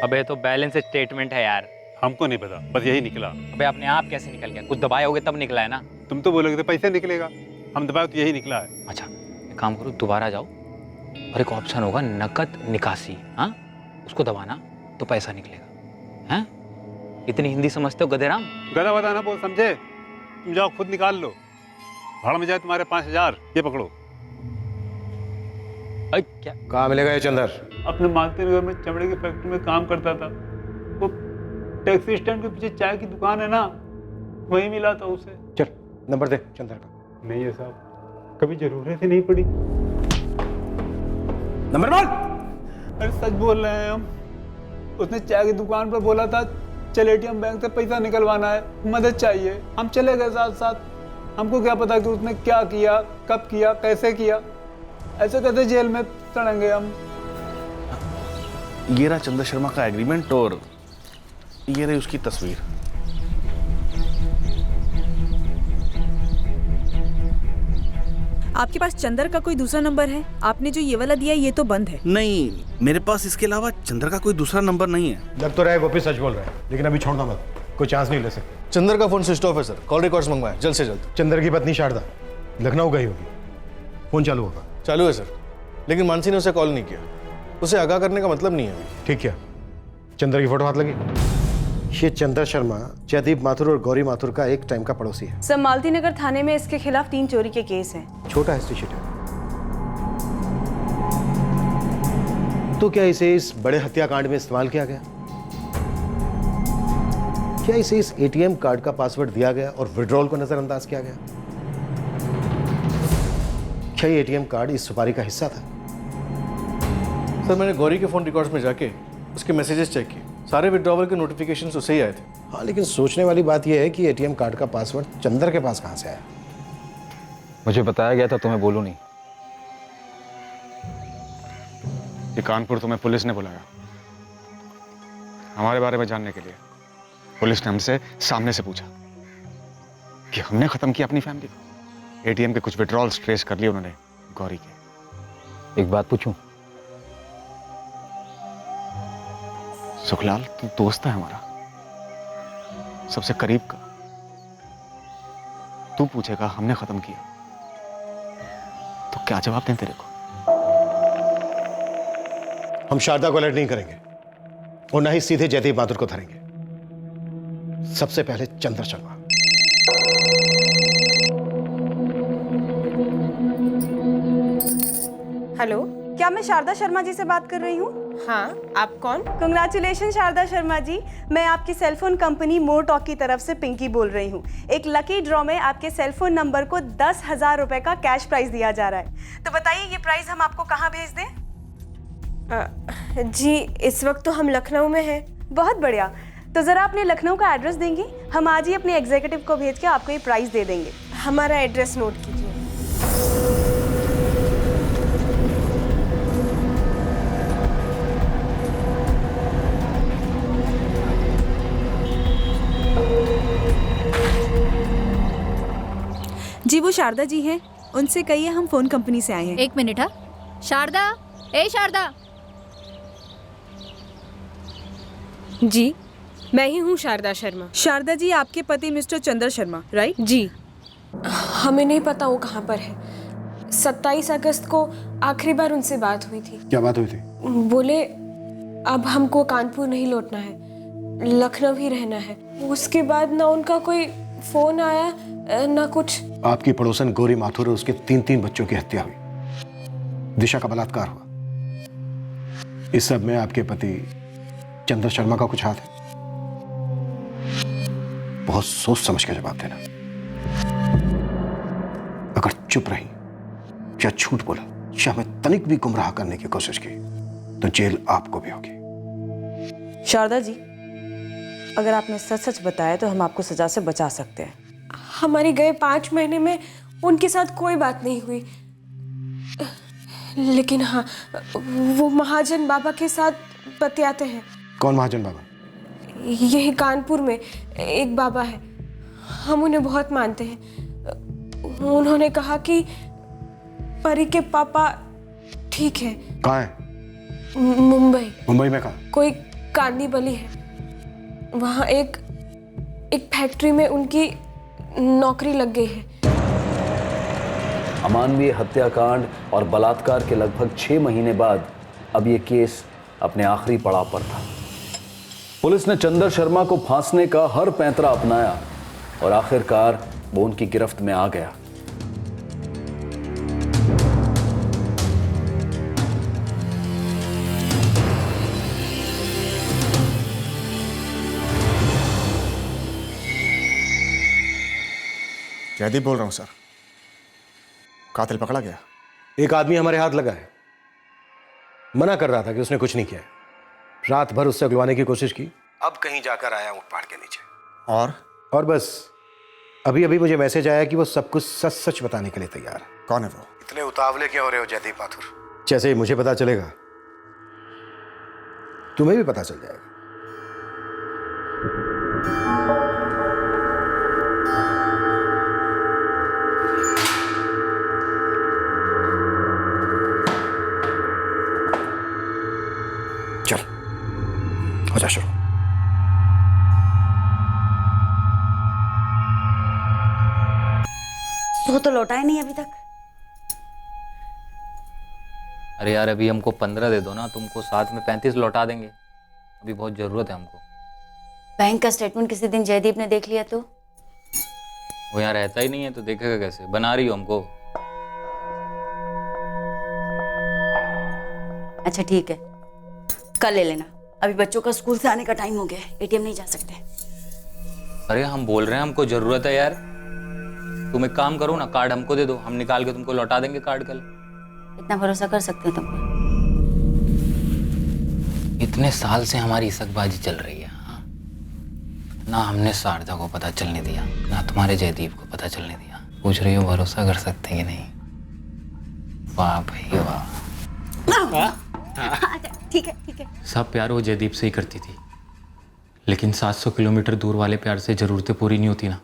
अबे तो बैलेंस स्टेटमेंट है यार।
हमको नहीं पता, बस यही निकला।
अबे अपने आप कैसे निकल गया? कुछ दबाए होगे तब निकला है ना।
तुम तो बोलोगे तो पैसे निकलेगा, हम दबाए तो यही निकला है।
अच्छा एक काम करो, दोबारा जाओ और एक ऑप्शन होगा नकद निकासी। हाँ उसको दबाना तो पैसा निकलेगा। हैं इतनी हिंदी समझते हो गधेराम?
गधा वधा ना बोल, समझे? तुम जाओ खुद निकाल लो। भाड़ में जाए तुम्हारे 5,000, ये पकड़ो।
क्या
कहाँ मिलेगा ये चंदर?
अपने मालती नगर में चमड़े की फैक्ट्री में काम करता था। वो टैक्सी स्टैंड के पीछे चाय की दुकान है ना, वहीं मिला था उसे।
चल नंबर दे चंदर का।
नहीं है साहब, कभी जरूरत ही नहीं पड़ी।
नंबर बोल।
अरे सच बोल रहे हैं हम। उसने चाय की दुकान पर बोला था चल एटीएम बैंक से पैसा निकलवाना है, मदद चाहिए। हम चले गए साथ साथ। हमको क्या पता कि उसने क्या किया, कब किया, कैसे किया। ऐसे कैसे जेल में सड़ेंगे हम।
ये रहा चंदर शर्मा का एग्रीमेंट और ये रही उसकी तस्वीर।
आपके पास चंदर का कोई दूसरा नंबर है? आपने जो ये वाला दिया ये तो बंद है।
नहीं, मेरे पास इसके अलावा चंदर का कोई दूसरा नंबर नहीं है।
लग तो रहा है गोपी सच बोल रहा है, लेकिन अभी छोड़ना मत, कोई चांस नहीं ले सकते।
चंदर का फोन स्विच ऑफ है सर, कॉल रिकॉर्ड्स मंगवाएं जल्द से जल्द।
चंदर की पत्नी शारदा लखनऊ गई होगी, फोन चालू होगा।
चालू है सर, लेकिन मानसी ने उसे कॉल नहीं किया। उसे आगाह करने का मतलब नहीं है।
ठीक है, चंदर की फोटो हाथ लगी?
ये चंद्र शर्मा जयदीप माथुर और गौरी माथुर का एक टाइम का पड़ोसी है।
सर, मालती नगर थाने में इसके खिलाफ 3 चोरी के केस हैं।
छोटा हिस्ट्री शीट है। तो क्या इसे इस बड़े हत्याकांड में इस्तेमाल किया गया? क्या इसे इस एटीएम कार्ड का पासवर्ड दिया गया और विड्रॉल को नजरअंदाज किया गया? क्या ये एटीएम कार्ड इस सुपारी का हिस्सा था?
सर, मैंने गौरी के फ़ोन रिकॉर्ड्स में जाके उसके मैसेजेस चेक किए। सारे विड्रॉवल के नोटिफिकेशंस उससे ही आए थे।
हाँ, लेकिन सोचने वाली बात यह है कि एटीएम कार्ड का पासवर्ड चंदर के पास कहां से आया?
मुझे बताया गया था, तुम्हें बोलूं नहीं। ये कानपुर तुम्हें पुलिस ने बुलाया हमारे बारे में जानने के लिए। पुलिस ने हमसे सामने से पूछा कि हमने खत्म किया अपनी फैमिली को। एटीएम के कुछ विड्रॉल्स ट्रेस कर लिए उन्होंने गौरी के।
एक बात पूछूं?
सुखलाल, तू दोस्त है हमारा, सबसे करीब का। तू पूछेगा हमने खत्म किया तो क्या जवाब दें तेरे को?
हम शारदा को अलर्ट नहीं करेंगे और ना ही सीधे जयदीप माथुर को धरेंगे। सबसे पहले चंद्र शर्मा।
हेलो, क्या मैं शारदा शर्मा जी से बात कर रही हूँ? हाँ, आप कौन? कंग्रेचुलेशन शारदा शर्मा जी, मैं आपकी सेलफोन कंपनी मोर टॉक की तरफ से पिंकी बोल रही हूँ। एक लकी ड्रॉ में आपके सेलफोन नंबर को 10,000 रुपए का कैश प्राइज दिया जा रहा है। तो बताइए, ये प्राइज हम आपको कहाँ भेज दें?
जी, इस वक्त तो हम लखनऊ में हैं।
बहुत बढ़िया, तो ज़रा अपने लखनऊ का एड्रेस देंगी? हम आज ही अपने एग्जीक्यूटिव को भेज के आपको ये प्राइस दे देंगे।
हमारा एड्रेस नोट कीजिए।
जी, वो शारदा जी हैं, उनसे कहिए हम फोन कंपनी से आए हैं।
1 मिनट। हाँ, शारदा, ए शारदा।
जी, मैं ही हूँ शारदा शर्मा।
शारदा जी, आपके पति मिस्टर चंद्र शर्मा, राइट?
जी, हमें नहीं पता वो कहाँ पर है। 27 अगस्त को आखिरी बार उनसे बात हुई थी।
क्या बात हुई थी?
बोले अब हमको कानपुर नहीं लौटना है, लखनऊ ही रहना है। उसके बाद ना उनका कोई फोन आया ना कुछ।
आपकी पड़ोसन गौरी माथुर और उसके 3 बच्चों की हत्या हुई, दिशा का बलात्कार हुआ। इस सब में आपके पति चंद्र शर्मा का कुछ हाथ है? बहुत सोच समझ के जवाब देना। अगर चुप रही या झूठ बोला या हमें तनिक भी गुमराह करने की कोशिश की तो जेल आपको भी होगी।
शारदा जी, अगर आपने सच सच बताया तो हम आपको सजा से बचा सकते हैं।
हमारी गए 5 महीने में उनके साथ कोई बात नहीं हुई, लेकिन हाँ, वो महाजन बाबा के साथ बतियाते हैं।
कौन महाजन बाबा?
यही कानपुर में एक बाबा है, हम उन्हें बहुत मानते हैं। उन्होंने कहा कि परी के पापा ठीक है।
कहाँ है?
मुंबई।
मुंबई में कहाँ?
कोई कांदीबली है, वहाँ एक फैक्ट्री में उनकी नौकरी लग गई है।
अमानवीय हत्याकांड और बलात्कार के लगभग 6 महीने बाद अब ये केस अपने आखिरी पड़ाव पर था। पुलिस ने चंद्र शर्मा को फांसने का हर पैंतरा अपनाया और आखिरकार वो उनकी गिरफ्त में आ गया।
जयदीप बोल रहा हूं सर। कातिल पकड़ा गया?
एक आदमी हमारे हाथ लगा है, मना कर रहा था कि उसने कुछ नहीं किया। रात भर उससे अगलवाने की कोशिश की, अब कहीं जाकर आया ऊंट पहाड़ के नीचे। और बस अभी अभी मुझे मैसेज आया कि वो सब कुछ सच सच बताने के लिए तैयार है।
कौन है वो?
इतने उतावले क्यों हो रहे हो जयदीप माथुर? जैसे ही मुझे पता चलेगा तुम्हें भी पता चल जाएगा। चल, हो जा शुरू।
वो तो लौटा ही नहीं अभी तक।
अरे यार, अभी हमको 15 दे दो ना, तुमको साथ में 35 लौटा देंगे। अभी बहुत ज़रूरत है हमको।
बैंक का स्टेटमेंट किसी दिन जयदीप ने देख लिया तो?
वो यहाँ रहता ही नहीं है तो देखेगा कैसे? बना रही हो हमको।
अच्छा ठीक है, कल ले लेना। अभी बच्चों का स्कूल से आने का टाइम हो गया है, एटीएम नहीं जा सकते।
अरे हम बोल रहे हैं हमको जरूरत है यार। तुम एक काम करो ना, कार्ड हमको दे दो, हम निकाल के तुमको लौटा देंगे कार्ड कल।
इतना भरोसा कर सकते हैं तुम पर?
इतने साल से हमारी सकबाजी चल रही है, हाँ? ना हमने शारदा को पता चलने दिया, ना तुम्हारे जयदीप को पता चलने दिया। पूछ रही हो भरोसा कर सकते कि नहीं? वाह भाई वाह।
ठीक है ठीक है।
सब प्यार वो जयदीप से ही करती थी, लेकिन 700 किलोमीटर दूर वाले प्यार से जरूरतें पूरी नहीं होती ना,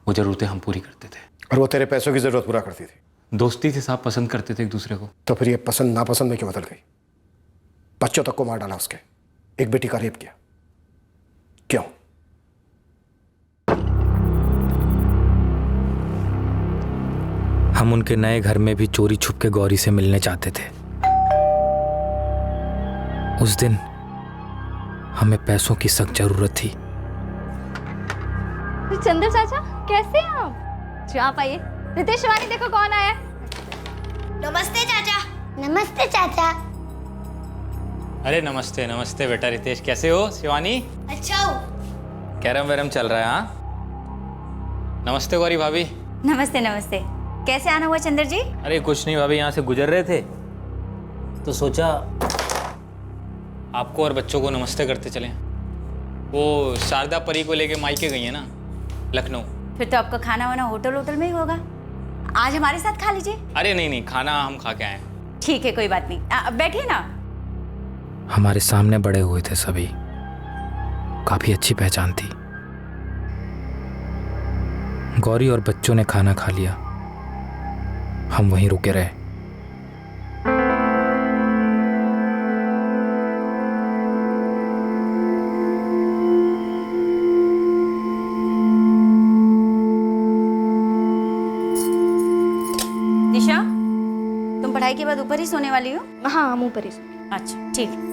वो जरूरतें हम पूरी करते थे।
और वो तेरे पैसों की जरूरत पूरा करती थी।
दोस्ती थी साहब, पसंद करते थे एक दूसरे को।
तो फिर ये पसंद नापसंद में क्यों बदल गई? बच्चों तक को मार डाला उसके, एक बेटी का रेप किया, क्यों?
हम उनके नए घर में भी चोरी छुप के गौरी से मिलने चाहते थे। उस दिन हमें पैसों की सख्त जरूरत थी।
चंद्र चाचा कैसे हैं आप? जो आप आइए। रितेश शिवानी देखो कौन आया।
नमस्ते चाचा। नमस्ते चाचा।
अरे नमस्ते नमस्ते बेटा रितेश, कैसे हो? शिवानी
अच्छा हो?
कैरम वैरम चल रहा है? हाँ नमस्ते गौरी भाभी।
नमस्ते नमस्ते। कैसे आना हुआ चंद्र जी?
अरे कुछ नहीं भाभी, यहाँ से गुजर रहे थे तो सोचा आपको और बच्चों को नमस्ते करते चलें। वो शारदा परी को लेके मायके गई है ना लखनऊ।
फिर तो आपका खाना वाना होटल में ही होगा, आज हमारे साथ खा लीजिए।
अरे नहीं नहीं, खाना हम खा के आए।
ठीक है कोई बात नहीं, बैठिए ना।
हमारे सामने बड़े हुए थे सभी, काफी अच्छी पहचान थी। गौरी और बच्चों ने खाना खा लिया, हम वहीं रुके रहे।
दिशा, तुम पढ़ाई के बाद ऊपर ही सोने वाली हो?
हाँ हम ऊपर ही।
अच्छा ठीक है।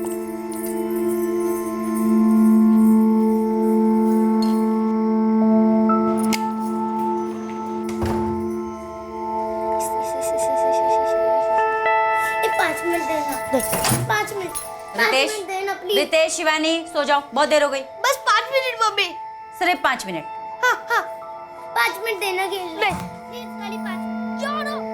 रितेश शिवानी सो जाओ, बहुत देर हो गई।
बस 5 मिनट मम्मी।
सिर्फ 5 मिनट?
हाँ हाँ 5 मिनट देना खेलने। प्लीज खाली 5 मिनट। छोड़ो।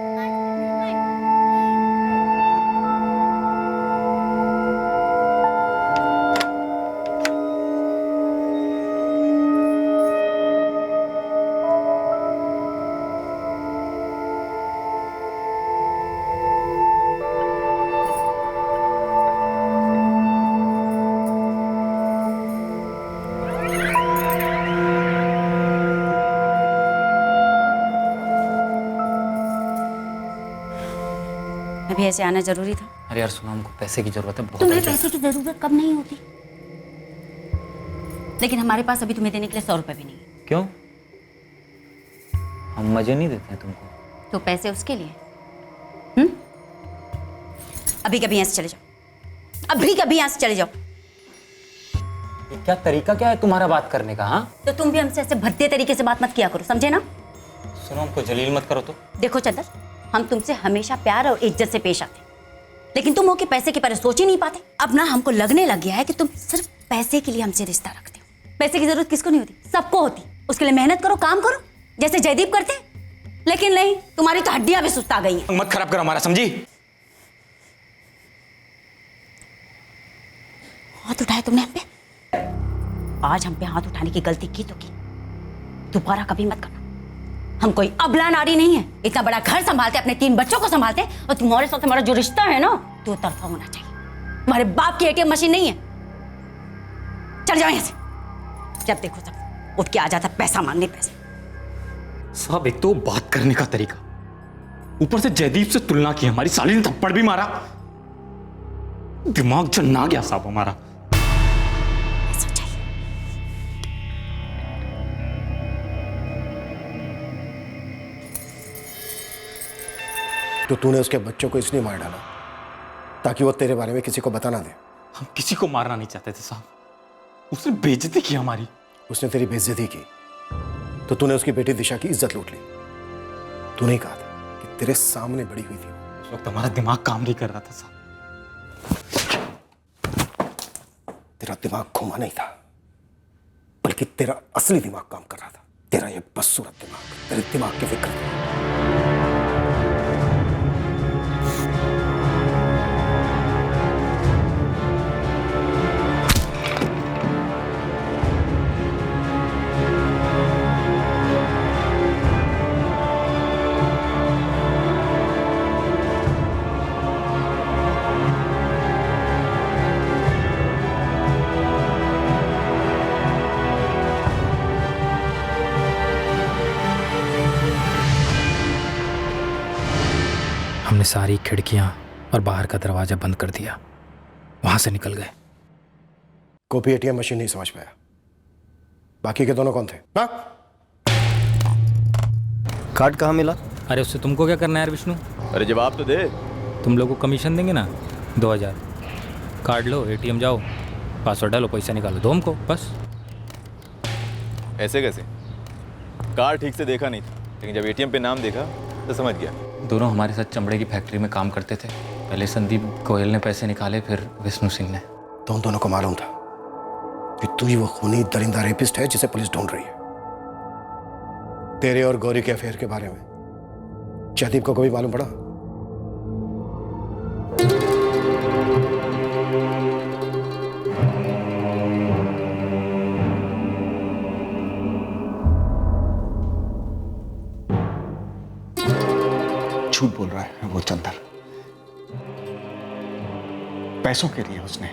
अभी ऐसे आना जरूरी था?
अरे यार सुनो, हमको पैसे की जरूरत है बहुत।
तुम्हें पैसे की जरूरत कब नहीं होती? लेकिन हमारे पास अभी तुम्हें देने के लिए 100 रुपए भी नहीं है।
क्यों? हम मजे नहीं देते हैं तुमको?
तो पैसे उसके लिए? अभी कभी यहाँ से चले जाओ, अभी कभी यहाँ से चले जाओ।
ये क्या तरीका क्या है तुम्हारा बात करने का? हाँ
तो तुम भी हमसे ऐसे भद्दे तरीके से बात मत किया करो, समझे ना?
सुनो, हमको जलील मत करो तो।
देखो चंदर, हम तुमसे हमेशा प्यार और इज्जत से पेश आते, लेकिन तुम हो कि पैसे के बारे सोच ही नहीं पाते। अब ना हमको लगने लग गया है कि तुम सिर्फ पैसे के लिए हमसे रिश्ता रखते हो। पैसे की जरूरत किसको नहीं होती? सबको होती। उसके लिए मेहनत करो, काम करो, जैसे जयदीप करते। लेकिन नहीं, तुम्हारी तो हड्डियां भी सुस्ता गई हैं।
मत खराब करो हमारा, समझी?
हाथ उठाया तुमने हम पे, आज हम पे हाथ उठाने की गलती की तो की, दोबारा कभी मत करना। हम कोई अबला नारी नहीं है, इतना बड़ा घर संभालते, अपने 3 बच्चों को संभालते, और तुम्हारे साथ हमारा जो रिश्ता है ना 2 तरफा होना चाहिए। तुम्हारे बाप की एटीएम मशीन नहीं है। चल जाओ यहाँ से। जब देखो तब उठ के आ जाता पैसा मांगने। पैसे
साहब, एक तो बात करने का तरीका, ऊपर से जयदीप से तुलना की, हमारी साली ने थप्पड़ भी मारा। दिमाग चलना गया साहब हमारा।
तो तूने उसके बच्चों को इसलिए मार डाला ताकि वो तेरे बारे में किसी को बता ना दे?
हम किसी को मारना नहीं चाहते थे साहब,
उसने बेइज्जती की हमारी।
उसने तेरी बेइज्जती की तो तूने उसकी बेटी दिशा की इज्जत लूट ली। तूने ही कहा था कि तेरे सामने बड़ी हुई थी।
उस वक्त हमारा दिमाग काम नहीं कर रहा था साहब।
तेरा दिमाग घुमा नहीं था, बल्कि तेरा असली दिमाग काम कर रहा था। तेरा ये बदसूरत दिमाग तेरे दिमाग की फिक्र थी।
हमने सारी खिड़कियां और बाहर का दरवाजा बंद कर दिया, वहां से निकल गए।
कॉपी एटीएम मशीन नहीं समझ पाया, बाकी के दोनों कौन थे?
कार्ड कहाँ मिला? अरे उससे तुमको क्या करना है यार विष्णु?
अरे जवाब तो दे।
तुम लोगों को कमीशन देंगे ना 2000। कार्ड लो, एटीएम जाओ, पासवर्ड डालो, पैसा निकालो, दो हमको बस।
ऐसे कैसे? कार्ड ठीक से देखा नहीं था, लेकिन जब एटीएम पे नाम देखा तो समझ गया।
दोनों हमारे साथ चमड़े की फैक्ट्री में काम करते थे। पहले संदीप गोयल ने पैसे निकाले, फिर विष्णु सिंह ने।
तो उन दोनों को मालूम था कि तू ही वो खूनी दरिंदा रेपिस्ट है जिसे पुलिस ढूंढ रही है। तेरे और गौरी के अफेयर के बारे में जयदीप को कभी मालूम पड़ा?
झूठ बोल रहा है वो चंदर। पैसों के लिए उसने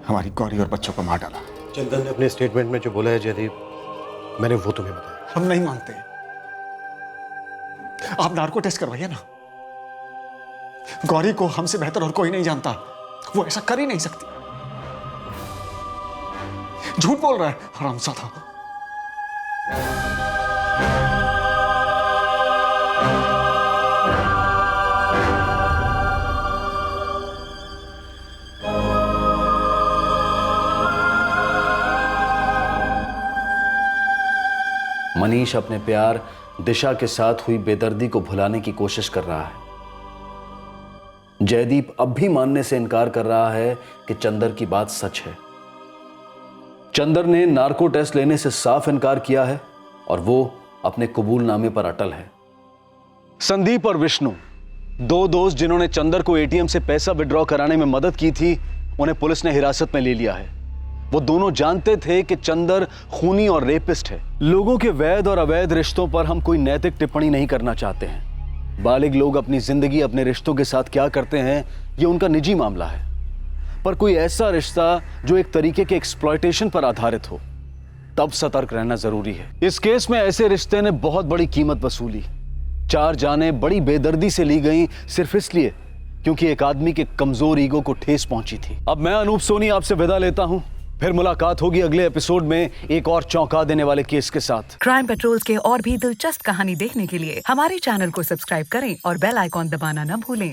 हमारी गौरी और बच्चों को मार डाला।
चंदन ने अपने स्टेटमेंट में जो बोला है जयदीप, मैंने वो तुम्हें बताया।
हम नहीं मानते। आप नार्को टेस्ट करवाइए ना। गौरी को हमसे बेहतर और कोई नहीं जानता, वो ऐसा कर ही नहीं सकती। झूठ बोल रहा है हरामजादा।
मनीष अपने प्यार दिशा के साथ हुई बेदर्दी को भुलाने की कोशिश कर रहा है। जयदीप अब भी मानने से इनकार कर रहा है कि चंदर की बात सच है। चंदर ने नार्को टेस्ट लेने से साफ इनकार किया है और वो अपने कबूलनामे पर अटल है। संदीप और विष्णु, दो दोस्त जिन्होंने चंदर को एटीएम से पैसा विड्रॉ कराने में मदद की थी, उन्हें पुलिस ने हिरासत में ले लिया है। वो दोनों जानते थे कि चंदर खूनी और रेपिस्ट है। लोगों के वैध और अवैध रिश्तों पर हम कोई नैतिक टिप्पणी नहीं करना चाहते हैं। बालिग लोग अपनी जिंदगी अपने रिश्तों के साथ क्या करते हैं, ये उनका निजी मामला है। पर कोई ऐसा रिश्ता जो एक तरीके के एक्सप्लॉयटेशन पर आधारित हो, तब सतर्क रहना जरूरी है। इस केस में ऐसे रिश्ते ने बहुत बड़ी कीमत वसूली। 4 जानें बड़ी बेदर्दी से ली गई, सिर्फ इसलिए क्योंकि एक आदमी के कमजोर ईगो को ठेस पहुंची थी। अब मैं अनूप सोनी आपसे विदा लेता हूं। फिर मुलाकात होगी अगले एपिसोड में एक और चौंका देने वाले केस के साथ।
क्राइम पेट्रोल्स के और भी दिलचस्प कहानी देखने के लिए हमारे चैनल को सब्सक्राइब करें और बेल आइकॉन दबाना न भूलें।